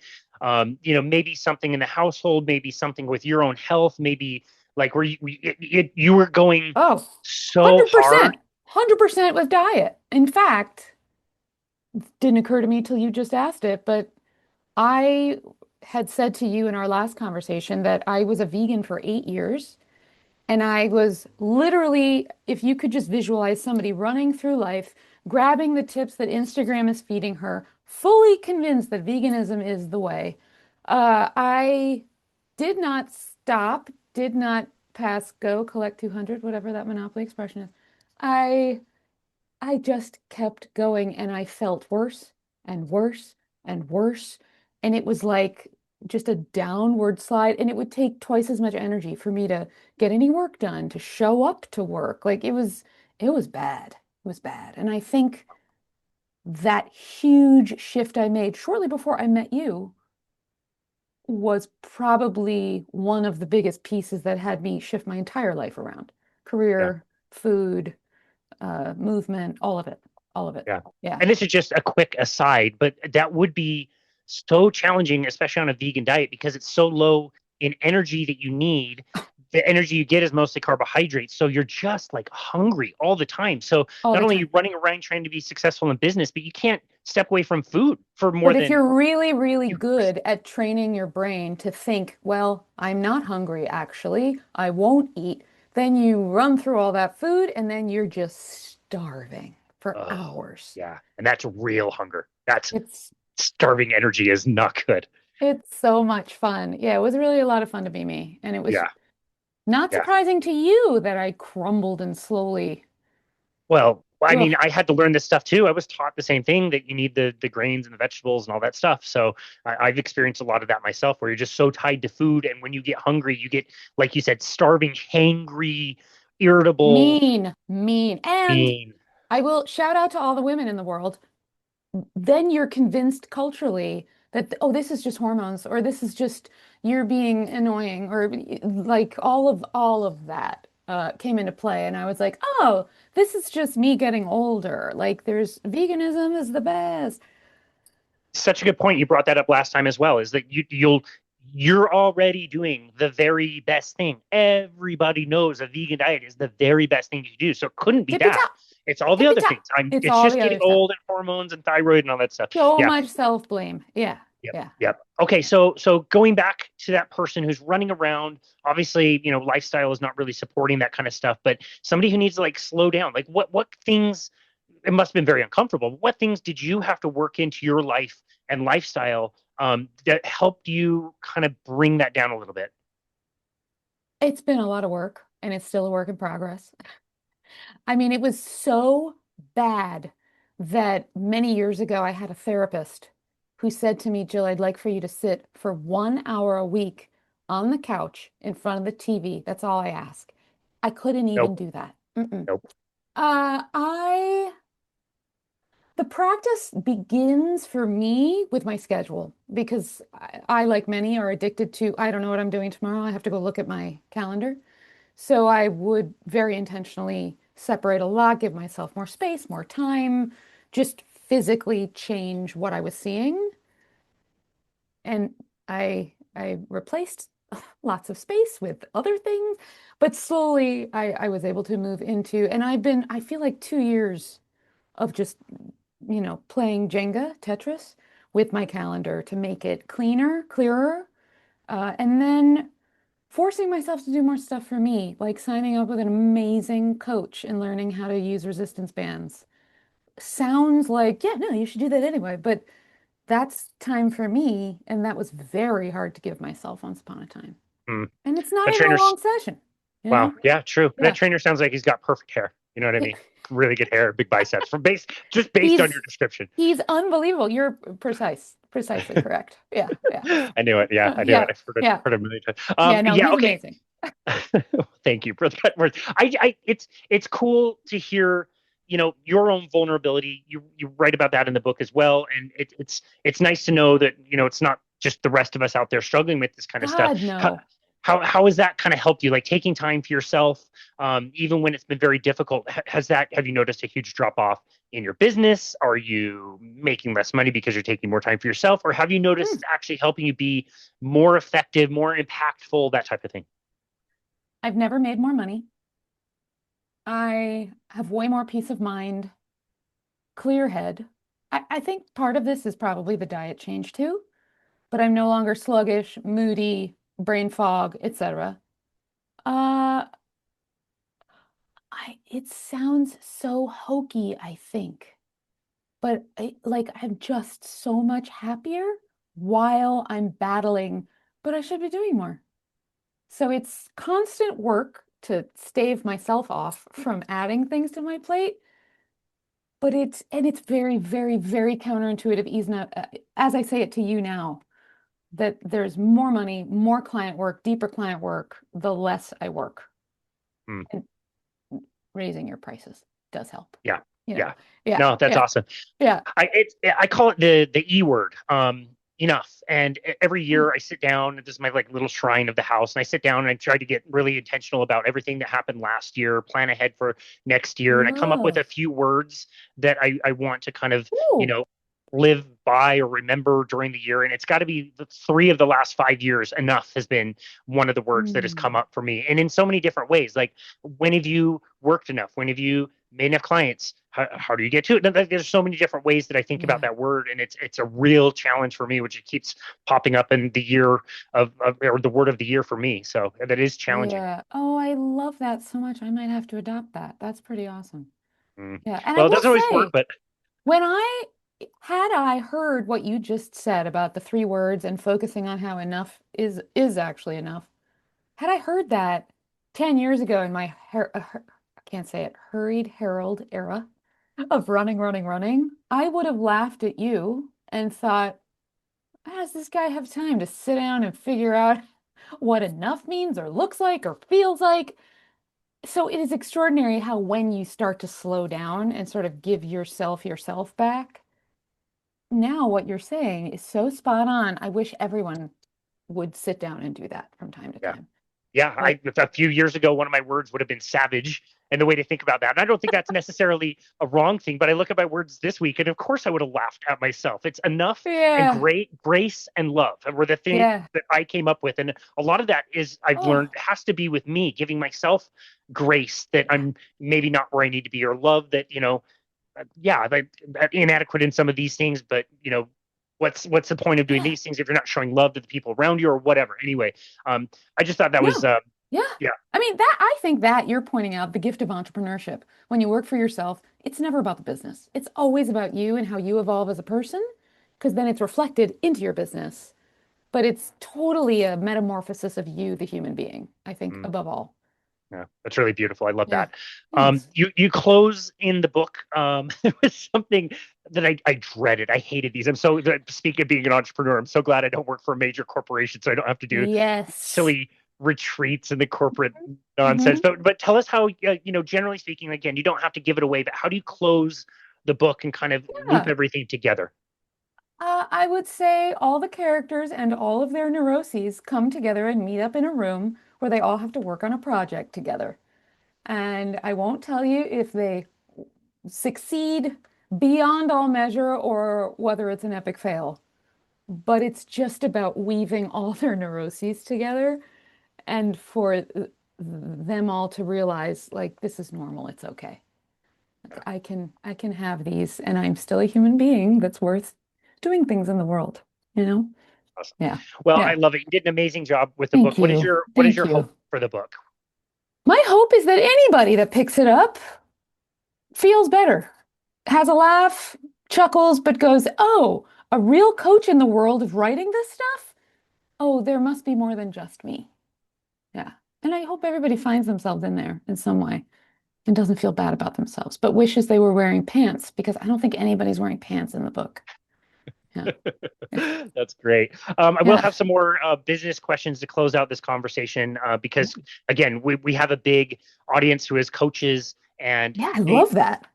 A: Maybe something in the household, maybe something with your own health, maybe like where you were going
B: Oh,
A: so hard.
B: 100% with diet. In fact, didn't occur to me till you just asked it, but I had said to you in our last conversation that I was a vegan for 8 years. And I was literally, if you could just visualize somebody running through life, grabbing the tips that Instagram is feeding her, fully convinced that veganism is the way. I did not stop, did not pass go, collect 200, whatever that Monopoly expression is. I I just kept going, and I felt worse and worse and worse. And it was like just a downward slide. And it would take twice as much energy for me to get any work done, to show up to work. Like it was bad. It was bad. And I think that huge shift I made shortly before I met you was probably one of the biggest pieces that had me shift my entire life around.
A: Yeah.
B: Career, food, movement, all of it. All of it.
A: Yeah.
B: Yeah.
A: And this is just a quick aside, but that would be so challenging, especially on a vegan diet, because it's so low in energy that you need. The energy you get is mostly carbohydrates. So you're just like hungry all the time. So
B: All
A: not
B: the
A: only are you
B: time.
A: running around trying to be successful in business, but you can't step away from food for more
B: But if
A: than
B: you're really, really
A: few hours.
B: good at training your brain to think, well, I'm not hungry, actually, I won't eat, then you run through all that food and then you're just starving for
A: Oh,
B: hours.
A: yeah. And that's real hunger. That's
B: It's
A: starving energy is not good.
B: it's so much fun. Yeah, it was really a lot of fun to be me. And it was
A: Yeah.
B: not
A: Yeah.
B: surprising to you that I crumbled and slowly.
A: Well, Well, I mean,
B: Ugh,
A: I had to learn this stuff too. I was taught the same thing that you need the grains and the vegetables and all that stuff. So I've experienced a lot of that myself, where you're just so tied to food, and when you get hungry, you get, like you said, starving, hangry, irritable,
B: mean, mean. And
A: mean.
B: I will shout out to all the women in the world. Then you're convinced culturally that, oh, this is just hormones, or this is just you're being annoying, or like all of that came into play. And I was like, oh, this is just me getting older. Like there's veganism is the best.
A: Such a good point. You brought that up last time as well. Is that you're already doing the very best thing. Everybody knows a vegan diet is the very best thing you do. So it couldn't be
B: Tippy
A: that.
B: top,
A: It's all the
B: tippy
A: other
B: top.
A: things.
B: It's
A: It's
B: all
A: just
B: the
A: getting
B: other stuff.
A: old and hormones and thyroid and all that stuff.
B: So
A: Yeah.
B: much self-blame. Yeah,
A: Yep.
B: yeah.
A: Yep. Okay. So going back to that person who's running around, obviously, lifestyle is not really supporting that kind of stuff, but somebody who needs to like slow down, like what things, it must have been very uncomfortable. What things did you have to work into your life and lifestyle that helped you kind of bring that down a little bit?
B: It's been a lot of work, and it's still a work in progress. I mean, it was so bad that many years ago I had a therapist who said to me, Jill, I'd like for you to sit for 1 hour a week on the couch in front of the TV. That's all I ask. I couldn't even
A: Nope.
B: do that. Mm-mm.
A: Nope.
B: I the practice begins for me with my schedule because like many, are addicted to, I don't know what I'm doing tomorrow. I have to go look at my calendar. So I would very intentionally separate a lot, give myself more space, more time, just physically change what I was seeing. And I replaced lots of space with other things, but slowly I was able to move into, and I feel like 2 years of just, playing Jenga, Tetris with my calendar to make it cleaner, clearer, and then forcing myself to do more stuff for me, like signing up with an amazing coach and learning how to use resistance bands. Sounds like, yeah, no, you should do that anyway, but that's time for me, and that was very hard to give myself once upon a time.
A: Mm.
B: And it's not
A: That
B: even a
A: trainer's
B: long session, you
A: Wow.
B: know?
A: Yeah, true. That
B: Yeah.
A: trainer sounds like he's got perfect hair. You know what I mean? Really good hair, big biceps. Just based on your
B: He's
A: description.
B: he's unbelievable. You're precisely correct. Yeah, yeah.
A: I knew it. Yeah, I knew it.
B: Yeah,
A: I've heard it,
B: yeah.
A: heard it a million times.
B: Yeah, no,
A: Yeah.
B: he's
A: Okay.
B: amazing.
A: Thank you for the kind words. It's cool to hear, your own vulnerability. You write about that in the book as well, and it's nice to know that it's not just the rest of us out there struggling with this kind of stuff.
B: God,
A: How
B: no.
A: how has that kind of helped you? Like taking time for yourself, even when it's been very difficult. Have you noticed a huge drop off in your business? Are you making less money because you're taking more time for yourself, or have you noticed
B: Hmm.
A: it's actually helping you be more effective, more impactful, that type of thing?
B: I've never made more money. I have way more peace of mind, clear head. I think part of this is probably the diet change too, but I'm no longer sluggish, moody, brain fog, etc. Uh, it sounds so hokey, I think, but I'm just so much happier while I'm battling, but I should be doing more. So it's constant work to stave myself off from adding things to my plate, but it's very, very, very counterintuitive, as I say it to you now, that there's more money, more client work, deeper client work, the less I work.
A: Hmm.
B: And raising your prices does help.
A: Yeah.
B: You know,
A: Yeah.
B: yeah,
A: No, that's
B: yeah,
A: awesome.
B: yeah.
A: I call it the E word. Enough. And every
B: Mm.
A: year I sit down, this is my like little shrine of the house, and I sit down and I try to get really intentional about everything that happened last year, plan ahead for next year, and I come up with a
B: Love.
A: few words that I want to kind of, you
B: Ooh.
A: know, live by or remember during the year. And it's got to be the three of the last 5 years. Enough has been one of the words that has come
B: Mm.
A: up for me, and in so many different ways. Like, when have you worked enough? When have you made enough clients? How do you get to it? There's so many different ways that I think about
B: Yeah.
A: that word, and it's a real challenge for me, which it keeps popping up in the year or the word of the year for me. So that is challenging.
B: Yeah. Oh, I love that so much. I might have to adopt that. That's pretty awesome.
A: Mm.
B: Yeah. And I
A: Well, it
B: will
A: doesn't always work,
B: say,
A: but
B: when I heard what you just said about the three words and focusing on how enough is actually enough, had I heard that 10 years ago in my I can't say it, hurried herald era, of running, running, running, I would have laughed at you and thought, how does this guy have time to sit down and figure out what enough means or looks like or feels like? So it is extraordinary how when you start to slow down and sort of give yourself back, now what you're saying is so spot on. I wish everyone would sit down and do that from time to
A: Yeah.
B: time.
A: Yeah,
B: Like,
A: a few years ago, one of my words would have been savage, and the way to think about that. And I don't think that's necessarily a wrong thing, but I look at my words this week, and of course, I would have laughed at myself. It's enough and
B: yeah,
A: great grace and love were the thing
B: yeah.
A: that I came up with, and a lot of that is I've
B: Oh,
A: learned has to be with me, giving myself grace that
B: yeah.
A: I'm maybe not where I need to be, or love that yeah, like inadequate in some of these things, but what's the point of doing
B: Yeah.
A: these things if you're not showing love to the people around you or whatever? Anyway, I just thought that was
B: No. Yeah.
A: yeah,
B: I mean, that I think that you're pointing out the gift of entrepreneurship. When you work for yourself, it's never about the business. It's always about you and how you evolve as a person, because then it's reflected into your business. But it's totally a metamorphosis of you, the human being, I think,
A: mm,
B: above all.
A: yeah, that's really beautiful. I love
B: Yeah.
A: that.
B: Thanks.
A: You close in the book. It was something that I dreaded. I hated these. Speaking of being an entrepreneur, I'm so glad I don't work for a major corporation, so I don't have to do
B: Yes.
A: silly retreats and the corporate nonsense.
B: Hmm.
A: But tell us how generally speaking, again, you don't have to give it away, but how do you close the book and kind of loop
B: Yeah.
A: everything together?
B: I would say all the characters and all of their neuroses come together and meet up in a room where they all have to work on a project together. And I won't tell you if they succeed beyond all measure or whether it's an epic fail, but it's just about weaving all their neuroses together and for them all to realize like this is normal, it's okay.
A: Yeah,
B: Like, I can have these and I'm still a human being that's worth doing things in the world, you know?
A: awesome.
B: Yeah.
A: Well, I
B: Yeah.
A: love it. You did an amazing job with the
B: Thank
A: book.
B: you.
A: What is
B: Thank
A: your
B: you.
A: hope for the book?
B: My hope is that anybody that picks it up feels better, has a laugh, chuckles, but goes, "Oh, a real coach in the world of writing this stuff? Oh, there must be more than just me." Yeah. And I hope everybody finds themselves in there in some way and doesn't feel bad about themselves, but wishes they were wearing pants because I don't think anybody's wearing pants in the book. Yeah. Yeah.
A: That's great. I will
B: Yeah.
A: have some more business questions to close out this conversation because, again, we have a big audience who is coaches and
B: Yeah, I
A: they
B: love that.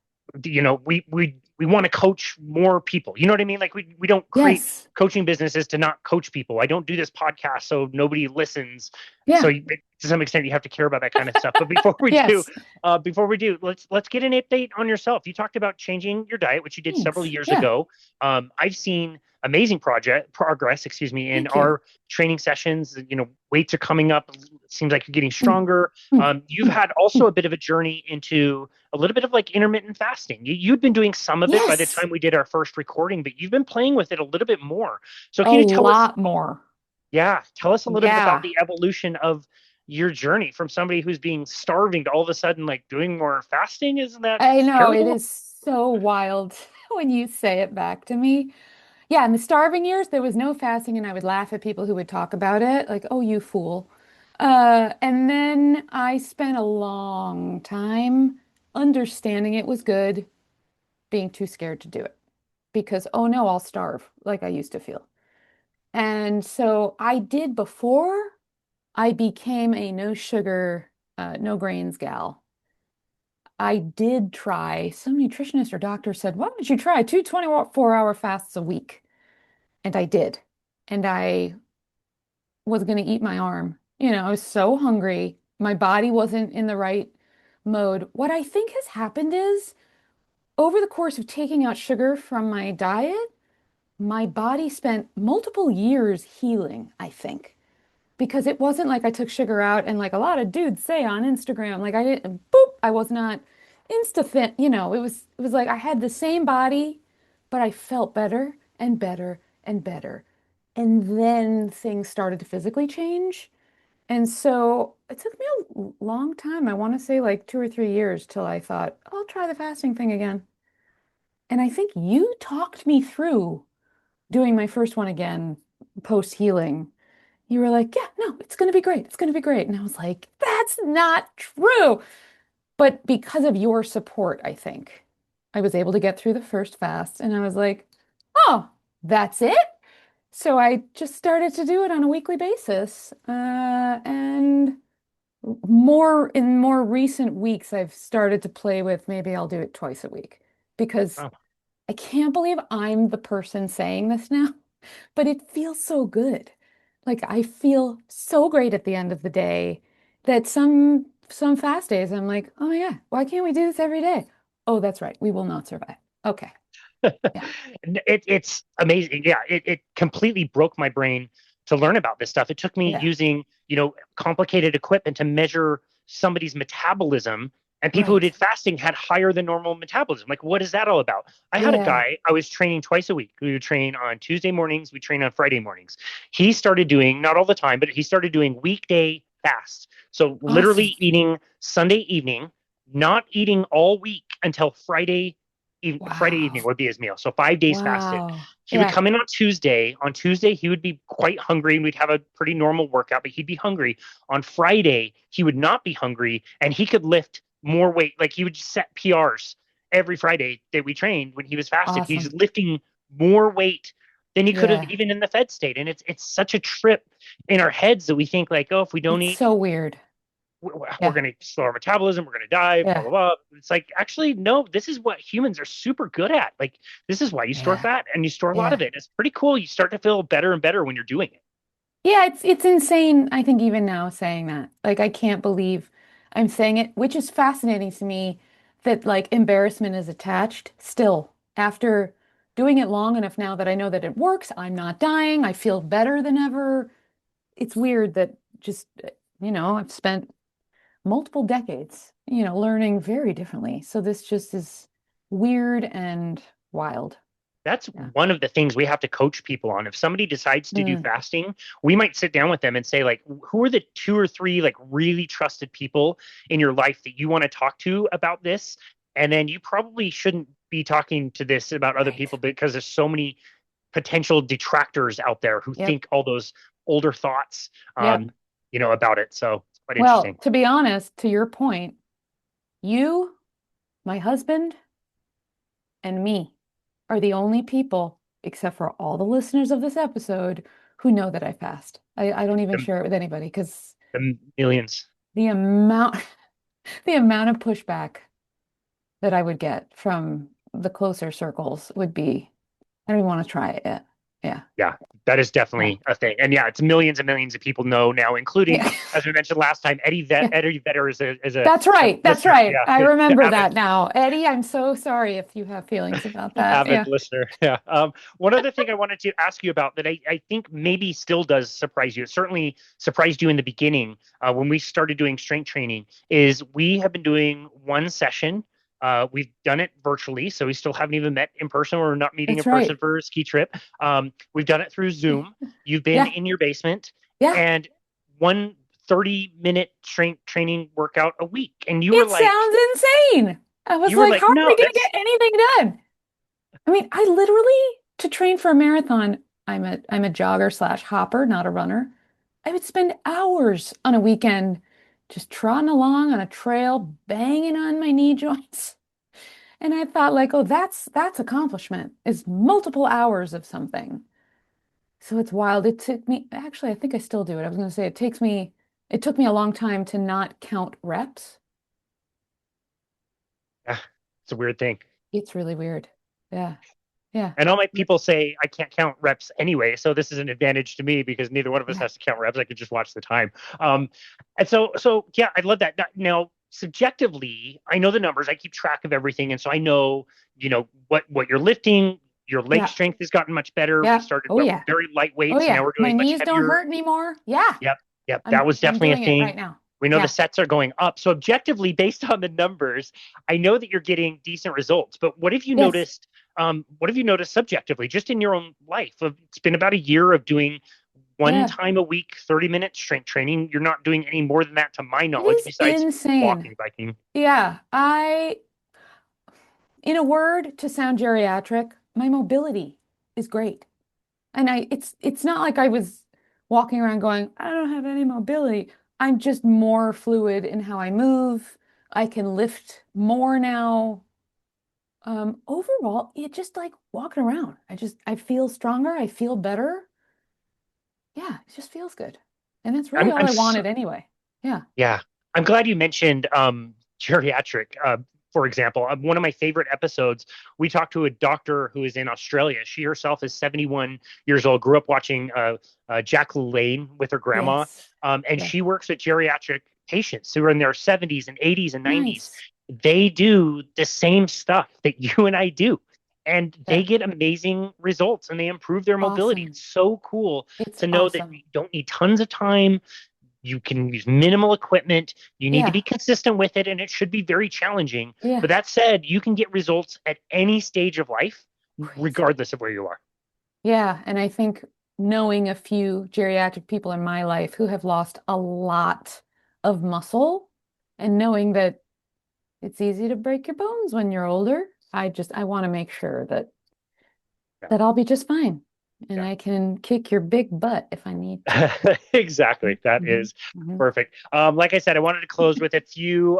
A: we want to coach more people. You know what I mean? Like we don't create
B: Yes.
A: coaching businesses to not coach people. I don't do this podcast so nobody listens. So
B: Yeah.
A: to some extent you have to care about that kind of stuff. But
B: Yes.
A: before we do, let's get an update on yourself. You talked about changing your diet, which you did several
B: Thanks.
A: years
B: Yeah.
A: ago. I've seen amazing project progress, excuse me, in
B: Thank you.
A: our training sessions. Weights are coming up. It seems like you're getting
B: Mm,
A: stronger.
B: mm,
A: You've
B: mm,
A: had also
B: mm.
A: a bit of a journey into a little bit of like intermittent fasting. You'd been doing some of it by the
B: Yes.
A: time we did our first recording, but you've been playing with it a little bit more. So
B: A
A: can you tell us,
B: lot more.
A: yeah, tell us a little bit about
B: Yeah.
A: the evolution of your journey from somebody who's being starving to all of a sudden like doing more fasting? Isn't that
B: I know it
A: terrible?
B: is so wild when you say it back to me. Yeah, in the starving years, there was no fasting, and I would laugh at people who would talk about it, like, "Oh, you fool." And then I spent a long time understanding it was good, being too scared to do it because, oh no, I'll starve, like I used to feel. And so I did before I became a no sugar, no grains gal. I did try, some nutritionist or doctor said, why don't you try two 24-hour fasts a week? And I did. And I was going to eat my arm. I was so hungry. My body wasn't in the right mode. What I think has happened is over the course of taking out sugar from my diet, my body spent multiple years healing, I think. Because it wasn't like I took sugar out and like a lot of dudes say on Instagram, like I didn't, boop, I was not insta thin, it was like I had the same body, but I felt better and better and better. And then things started to physically change. And so it took me a long time. I want to say like 2 or 3 years till I thought, I'll try the fasting thing again. And I think you talked me through doing my first one again post healing. You were like, yeah, no, it's going to be great. It's going to be great. And I was like, that's not true. But because of your support, I think, I was able to get through the first fast, and I was like, oh, that's it? So I just started to do it on a weekly basis. And in more recent weeks, I've started to play with maybe I'll do it twice a week because
A: Oh,
B: I can't believe I'm the person saying this now, but it feels so good. Like I feel so great at the end of the day that some fast days I'm like, oh my God, why can't we do this every day? Oh, that's right. We will not survive. Okay. Yeah.
A: it's amazing. Yeah, it completely broke my brain to learn about this stuff. It took me
B: Yeah.
A: using, complicated equipment to measure somebody's metabolism. And people who
B: Right.
A: did fasting had higher than normal metabolism. Like, what is that all about? I had a
B: Yeah.
A: guy, I was training twice a week. We would train on Tuesday mornings, we train on Friday mornings. He started doing, not all the time, but he started doing weekday fasts. So
B: Awesome.
A: literally eating Sunday evening, not eating all week until Friday evening
B: Wow.
A: would be his meal. So 5 days fasted.
B: Wow.
A: He would
B: Yeah.
A: come in on Tuesday. On Tuesday, he would be quite hungry and we'd have a pretty normal workout, but he'd be hungry. On Friday, he would not be hungry and he could lift more weight. Like he would set PRs every Friday that we trained when he was fasted. He's
B: Awesome.
A: lifting more weight than he could have
B: Yeah.
A: even in the fed state. And it's such a trip in our heads that we think like, oh, if we don't
B: It's
A: eat,
B: so weird.
A: we're
B: Yeah.
A: going to slow our metabolism, we're going to die, blah,
B: Yeah.
A: blah, blah. It's like, actually, no, this is what humans are super good at. Like, this is why you store
B: Yeah.
A: fat and you store a lot
B: Yeah.
A: of it. It's pretty cool. You start to feel better and better when you're doing it.
B: Yeah, it's insane, I think even now saying that. Like I can't believe I'm saying it, which is fascinating to me that like embarrassment is attached still after doing it long enough now that I know that it works. I'm not dying. I feel better than ever. It's weird that just, I've spent multiple decades, learning very differently. So this just is weird and wild.
A: That's
B: Yeah.
A: one of the things we have to coach people on. If somebody decides to do
B: Mm,
A: fasting, we might sit down with them and say, like, who are the two or three like really trusted people in your life that you want to talk to about this? And then you probably shouldn't be talking to this about other
B: right.
A: people because there's so many potential detractors out there who
B: Yep.
A: think all those older thoughts,
B: Yep.
A: about it. So it's quite
B: Well,
A: interesting.
B: to be honest, to your point, you, my husband, and me are the only people, except for all the listeners of this episode, who know that I fast. I don't even
A: The,
B: share it with anybody because
A: the millions.
B: the amount the amount of pushback that I would get from the closer circles would be, I don't even want to try it yet. Yeah.
A: Yeah, that is
B: Yeah.
A: definitely a thing. And yeah, it's millions and millions of people know now, including,
B: Yeah.
A: as we mentioned last time,
B: Yeah.
A: Eddie Vedder
B: That's
A: a
B: right. That's
A: listener.
B: right.
A: Yeah,
B: I
A: the
B: remember
A: avid
B: that now. Eddie, I'm so sorry if you have feelings about that.
A: avid
B: Yeah.
A: listener. Yeah. One other thing I wanted to ask you about that I think maybe still does surprise you. It certainly surprised you in the beginning when we started doing strength training. Is we have been doing one session. We've done it virtually, so we still haven't even met in person. We're not meeting in
B: That's
A: person
B: right.
A: for a ski trip. We've done it through Zoom. You've been
B: Yeah.
A: in your basement
B: Yeah.
A: and one 30-minute strength training workout a week, and
B: It sounds insane. I was
A: you were
B: like,
A: like,
B: how are we
A: no,
B: going to
A: that's
B: get anything done? I mean, I literally, to train for a marathon, I'm a jogger slash hopper, not a runner. I would spend hours on a weekend just trotting along on a trail, banging on my knee joints. And I thought like, oh, that's accomplishment is multiple hours of something. So it's wild. It took me, actually, I think I still do it. I was going to say it took me a long time to not count reps.
A: ah, it's a weird thing.
B: It's really weird. Yeah. Yeah.
A: And all my people say I can't count reps anyway, so this is an advantage to me because neither one of us
B: Yeah.
A: has to count reps. I could just watch the time. And so yeah, I love that. Now, subjectively, I know the numbers. I keep track of everything, and so I know, what you're lifting. Your leg
B: Yeah.
A: strength has gotten much better. We
B: Yeah.
A: started
B: Oh yeah.
A: very
B: Oh
A: lightweight, so now
B: yeah.
A: we're
B: My
A: doing much
B: knees don't
A: heavier.
B: hurt anymore. Yeah.
A: Yep, yep, that
B: I'm
A: was
B: I'm
A: definitely a
B: doing it right
A: thing.
B: now.
A: We know the
B: Yeah.
A: sets are going up. So objectively, based on the numbers, I know that you're getting decent results. But what have you
B: Yes.
A: noticed? What have you noticed subjectively, just in your own life? It's been about a year of doing one
B: Yeah.
A: time a week, 30-minute strength training. You're not doing any more than that, to my
B: It
A: knowledge,
B: is
A: besides
B: insane.
A: walking, biking.
B: Yeah. In a word, to sound geriatric, my mobility is great. And it's not like I was walking around going, I don't have any mobility. I'm just more fluid in how I move. I can lift more now. Overall, it just like walking around. I feel stronger. I feel better. Yeah, it just feels good. And that's really
A: I'm
B: all
A: I'm
B: I
A: so,
B: wanted anyway. Yeah.
A: yeah. I'm glad you mentioned geriatric. For example, one of my favorite episodes, we talked to a doctor who is in Australia. She herself is 71 years old, grew up watching Jack LaLanne with her grandma,
B: Yes.
A: and
B: Yes.
A: she works with geriatric patients who are in their 70s and 80s and 90s.
B: Nice.
A: They do the same stuff that you and I do, and they
B: Yeah.
A: get amazing results and they improve their mobility.
B: Awesome.
A: It's so cool
B: It's
A: to know that you
B: awesome.
A: don't need tons of time. You can use minimal equipment. You need to
B: Yeah.
A: be consistent with it, and it should be very challenging.
B: Yeah.
A: But that said, you can get results at any stage of life,
B: Crazy.
A: regardless of where you are.
B: Yeah. And I think knowing a few geriatric people in my life who have lost a lot of muscle and knowing that it's easy to break your bones when you're older, I want to make sure that
A: Yeah.
B: I'll be just fine and
A: Yeah.
B: I can kick your big butt if I need to.
A: Exactly. That
B: Hmm.
A: is
B: Hmm.
A: perfect. Like I said, I wanted to close with a few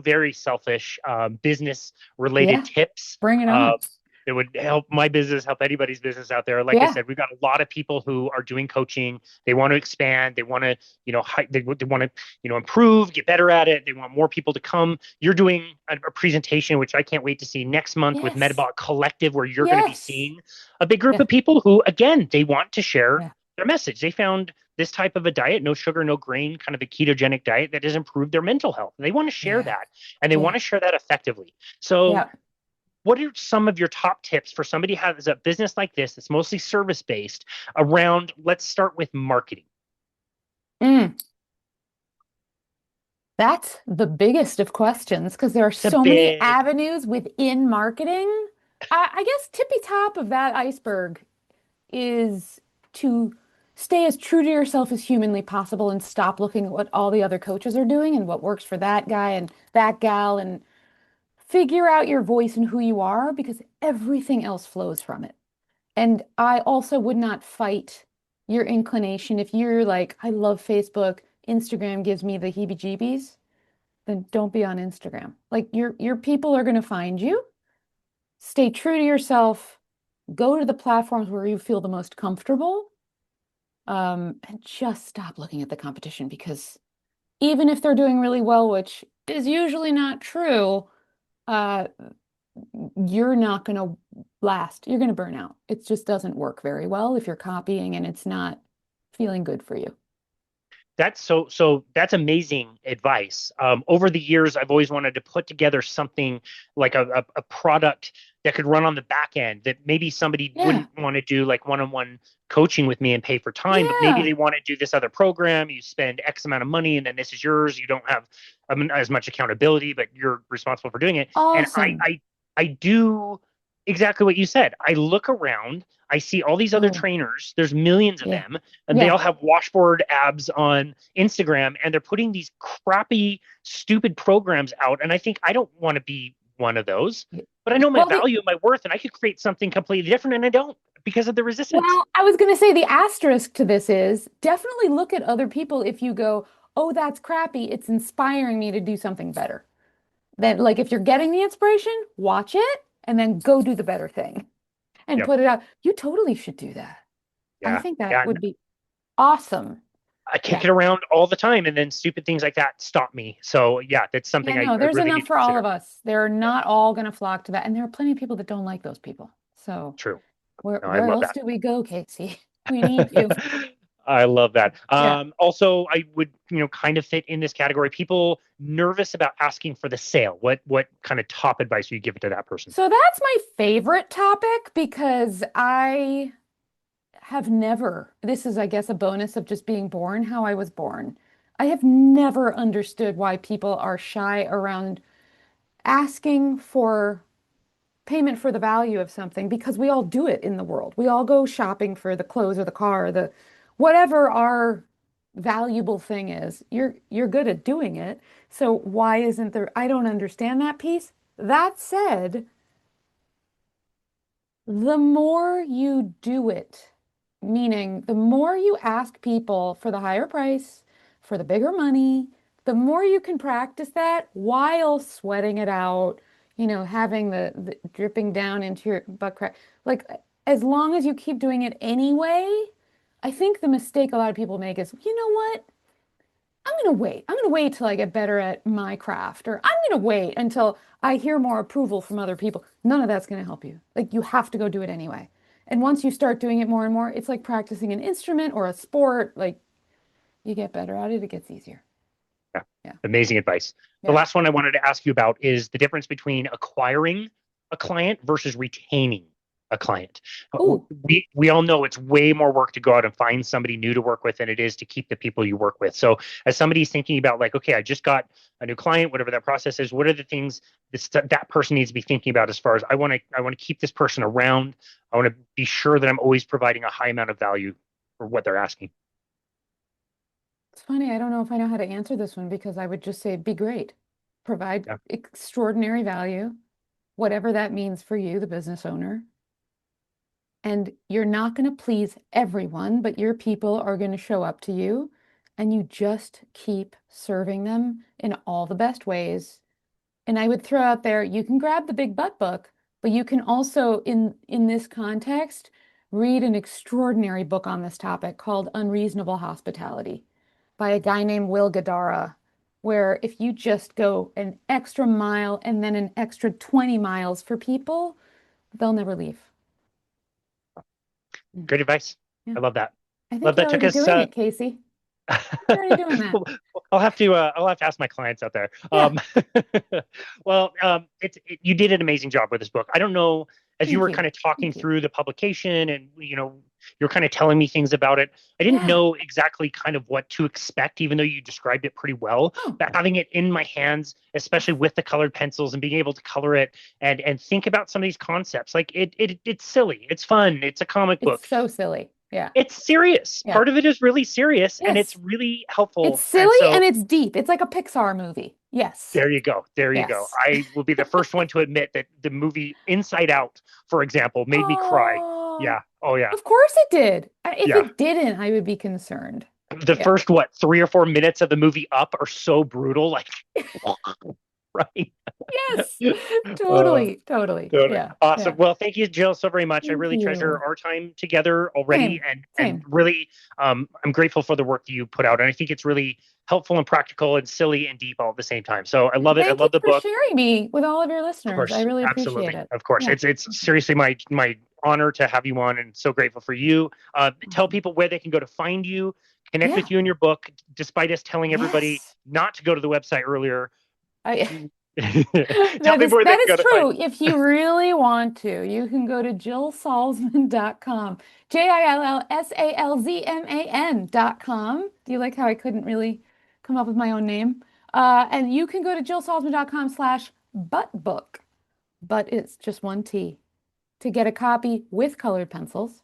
A: very selfish business related
B: Yeah.
A: tips.
B: Bring it
A: Uh,
B: on.
A: it would help my business, help anybody's business out there. Like I
B: Yeah.
A: said, we've got a lot of people who are doing coaching. They want to expand. They want to, they want to, improve, get better at it. They want more people to come. You're doing a presentation, which I can't wait to see next month with
B: Yes.
A: Metabolic Collective, where you're going to be
B: Yes.
A: seeing a big group
B: Yeah.
A: of people who, again, they want to share
B: Yeah.
A: their message. They found this type of a diet, no sugar, no grain, kind of a ketogenic diet that has improved their mental health. They want to share
B: Yeah.
A: that and they want
B: Yeah.
A: to share that effectively. So,
B: Yeah.
A: what are some of your top tips for somebody who has a business like this that's mostly service based around? Let's start with marketing.
B: Mm. That's the biggest of questions because there are
A: It's a
B: so many
A: big,
B: avenues within marketing. I guess tippy top of that iceberg is to stay as true to yourself as humanly possible and stop looking at what all the other coaches are doing and what works for that guy and that gal and figure out your voice and who you are because everything else flows from it. And I also would not fight your inclination if you're like, I love Facebook, Instagram gives me the heebie-jeebies, then don't be on Instagram. Like your people are going to find you. Stay true to yourself. Go to the platforms where you feel the most comfortable. And just stop looking at the competition because even if they're doing really well, which is usually not true, uh, you're not going to last. You're going to burn out. It just doesn't work very well if you're copying and it's not feeling good for you.
A: so that's amazing advice. Over the years, I've always wanted to put together something like a product that could run on the back end that maybe somebody
B: Yeah.
A: wouldn't want to do like one-on-one coaching with me and pay for time, but maybe
B: Yeah.
A: they want to do this other program. You spend X amount of money and then this is yours. You don't have as much accountability, but you're responsible for doing it. And I
B: Awesome.
A: I I do exactly what you said. I look around, I see all these other
B: Oh,
A: trainers. There's millions of
B: yeah.
A: them, and they
B: Yeah.
A: all have washboard abs on Instagram, and they're putting these crappy, stupid programs out. And I think I don't want to be one of those, but I know my
B: Well, the
A: value and my worth, and I could create something completely different, and I don't because of the resistance.
B: Well, I was going to say the asterisk to this is definitely look at other people if you go, oh, that's crappy. It's inspiring me to do something better. Then, like, if you're getting the inspiration, watch it and then go do the better thing and
A: Yep.
B: put it out. You totally should do that. I
A: Yeah.
B: think that
A: Yeah.
B: would be awesome.
A: I kick
B: Yeah.
A: it around all the time, and then stupid things like that stop me. So yeah, that's
B: Yeah,
A: something I,
B: no,
A: I
B: there's
A: really
B: enough
A: need to
B: for all
A: consider.
B: of us. They're
A: Yep.
B: not all going to flock to that. And there are plenty of people that don't like those people. So
A: True. No, I
B: where
A: love
B: else
A: that.
B: do we go, Casey? We need you.
A: I love that.
B: Yeah.
A: Also, I would, kind of fit in this category. People nervous about asking for the sale. What kind of top advice would you give to that person?
B: So that's my favorite topic because I have never, this is, I guess, a bonus of just being born how I was born. I have never understood why people are shy around asking for payment for the value of something because we all do it in the world. We all go shopping for the clothes or the car or the whatever our valuable thing is. You're good at doing it. So why isn't there, I don't understand that piece. That said, the more you do it, meaning the more you ask people for the higher price, for the bigger money, the more you can practice that while sweating it out, having the dripping down into your butt crack. Like, as long as you keep doing it anyway, I think the mistake a lot of people make is, you know what? I'm going to wait. I'm going to wait till I get better at my craft, or I'm going to wait until I hear more approval from other people. None of that's going to help you. Like, you have to go do it anyway. And once you start doing it more and more, it's like practicing an instrument or a sport. Like, you get better at it, it gets easier.
A: Yeah.
B: Yeah.
A: Amazing advice. The
B: Yeah.
A: last one I wanted to ask you about is the difference between acquiring a client versus retaining a client.
B: Ooh.
A: We all know it's way more work to go out and find somebody new to work with than it is to keep the people you work with. So as somebody's thinking about like, okay, I just got a new client, whatever that process is, what are the things that person needs to be thinking about as far as I want to keep this person around. I want to be sure that I'm always providing a high amount of value for what they're asking.
B: It's funny, I don't know if I know how to answer this one because I would just say be great. Provide
A: Yeah.
B: extraordinary value, whatever that means for you, the business owner. And you're not going to please everyone, but your people are going to show up to you, and you just keep serving them in all the best ways. And I would throw out there, you can grab the Big Butt book, but you can also, in this context, read an extraordinary book on this topic called Unreasonable Hospitality by a guy named Will Guidara, where if you just go an extra mile and then an extra 20 miles for people, they'll never leave.
A: Great advice.
B: Yeah.
A: I love that.
B: I think
A: Love
B: you're
A: that. Took
B: already
A: us.
B: doing it, Casey. You're already doing that.
A: I'll have to ask my clients out there.
B: Yeah.
A: Well, you did an amazing job with this book. I don't know, as you
B: Thank
A: were
B: you.
A: kind of talking
B: Thank you.
A: through the publication and you're kind of telling me things about it. I didn't
B: Yeah.
A: know exactly kind of what to expect, even though you described it pretty well.
B: Oh.
A: But having it in my hands, especially with the colored pencils and being able to color it and think about some of these concepts, like it's silly, it's fun, it's a comic book.
B: It's so silly. Yeah.
A: It's serious.
B: Yeah.
A: Part of it is really serious, and
B: Yes.
A: it's really helpful.
B: It's silly and it's deep. It's like a Pixar movie. Yes.
A: There you go. There you go.
B: Yes.
A: I will be the first one to admit that the movie Inside Out, for example, made me cry. Yeah. Oh, yeah.
B: Of course it did. If
A: Yeah.
B: it didn't, I would be concerned.
A: The first, 3 or 4 minutes of the movie Up are so brutal. Like, right?
B: Yes. Totally.
A: Totally.
B: Yeah.
A: Awesome.
B: Yeah.
A: Well, thank you, Jill, so very much. I
B: Thank
A: really treasure
B: you.
A: our time together already.
B: Same.
A: And really, I'm grateful for the work that you put out. And I think it's really helpful and practical and silly and deep all at the same time. So I love it. I love the book.
B: Thank you for sharing me with all of your listeners.
A: Of course,
B: I really
A: absolutely.
B: appreciate it.
A: Of course.
B: Yeah.
A: It's seriously my honor to have you on, and so grateful for you. Tell people where they can go to find you, connect with you in your book, despite us telling everybody not to go to the website earlier.
B: That is true. If you really want to, you can go to jillsalzman.com. JILLSALZMAN.com. Do you like how I couldn't really come up with my own name? And you can go to jillsalzman.com/buttbook. But it's just one T to get a copy with colored pencils.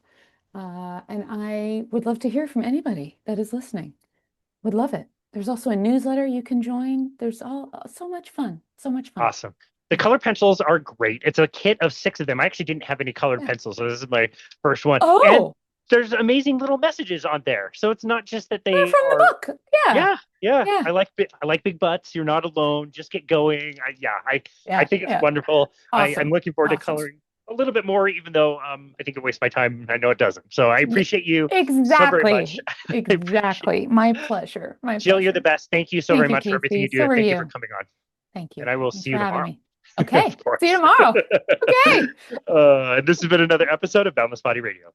B: And I would love to hear from anybody that is listening. Would love it. There's also a newsletter you can join. There's so much fun. So much fun.
A: Awesome. The color pencils are great. It's a kit of 6 of them. I actually didn't have any colored pencils, so this is my first one.
B: Oh.
A: And there's amazing little messages on there. So it's not just that
B: they're from the book. Yeah.
A: I like big butts. You're not alone. Just get going. I think it's wonderful.
B: Awesome.
A: I'm looking forward to coloring a little bit more, even though I think it wastes my time. I know it doesn't. So I appreciate you so very much.
B: Exactly. My pleasure.
A: Jill, you're the best. Thank you so very much for everything you do.
B: So
A: Thank you for coming on.
B: Thank you.
A: And I will see you tomorrow.
B: Okay. See you tomorrow. Okay.
A: This has been another episode of Boundless Body Radio.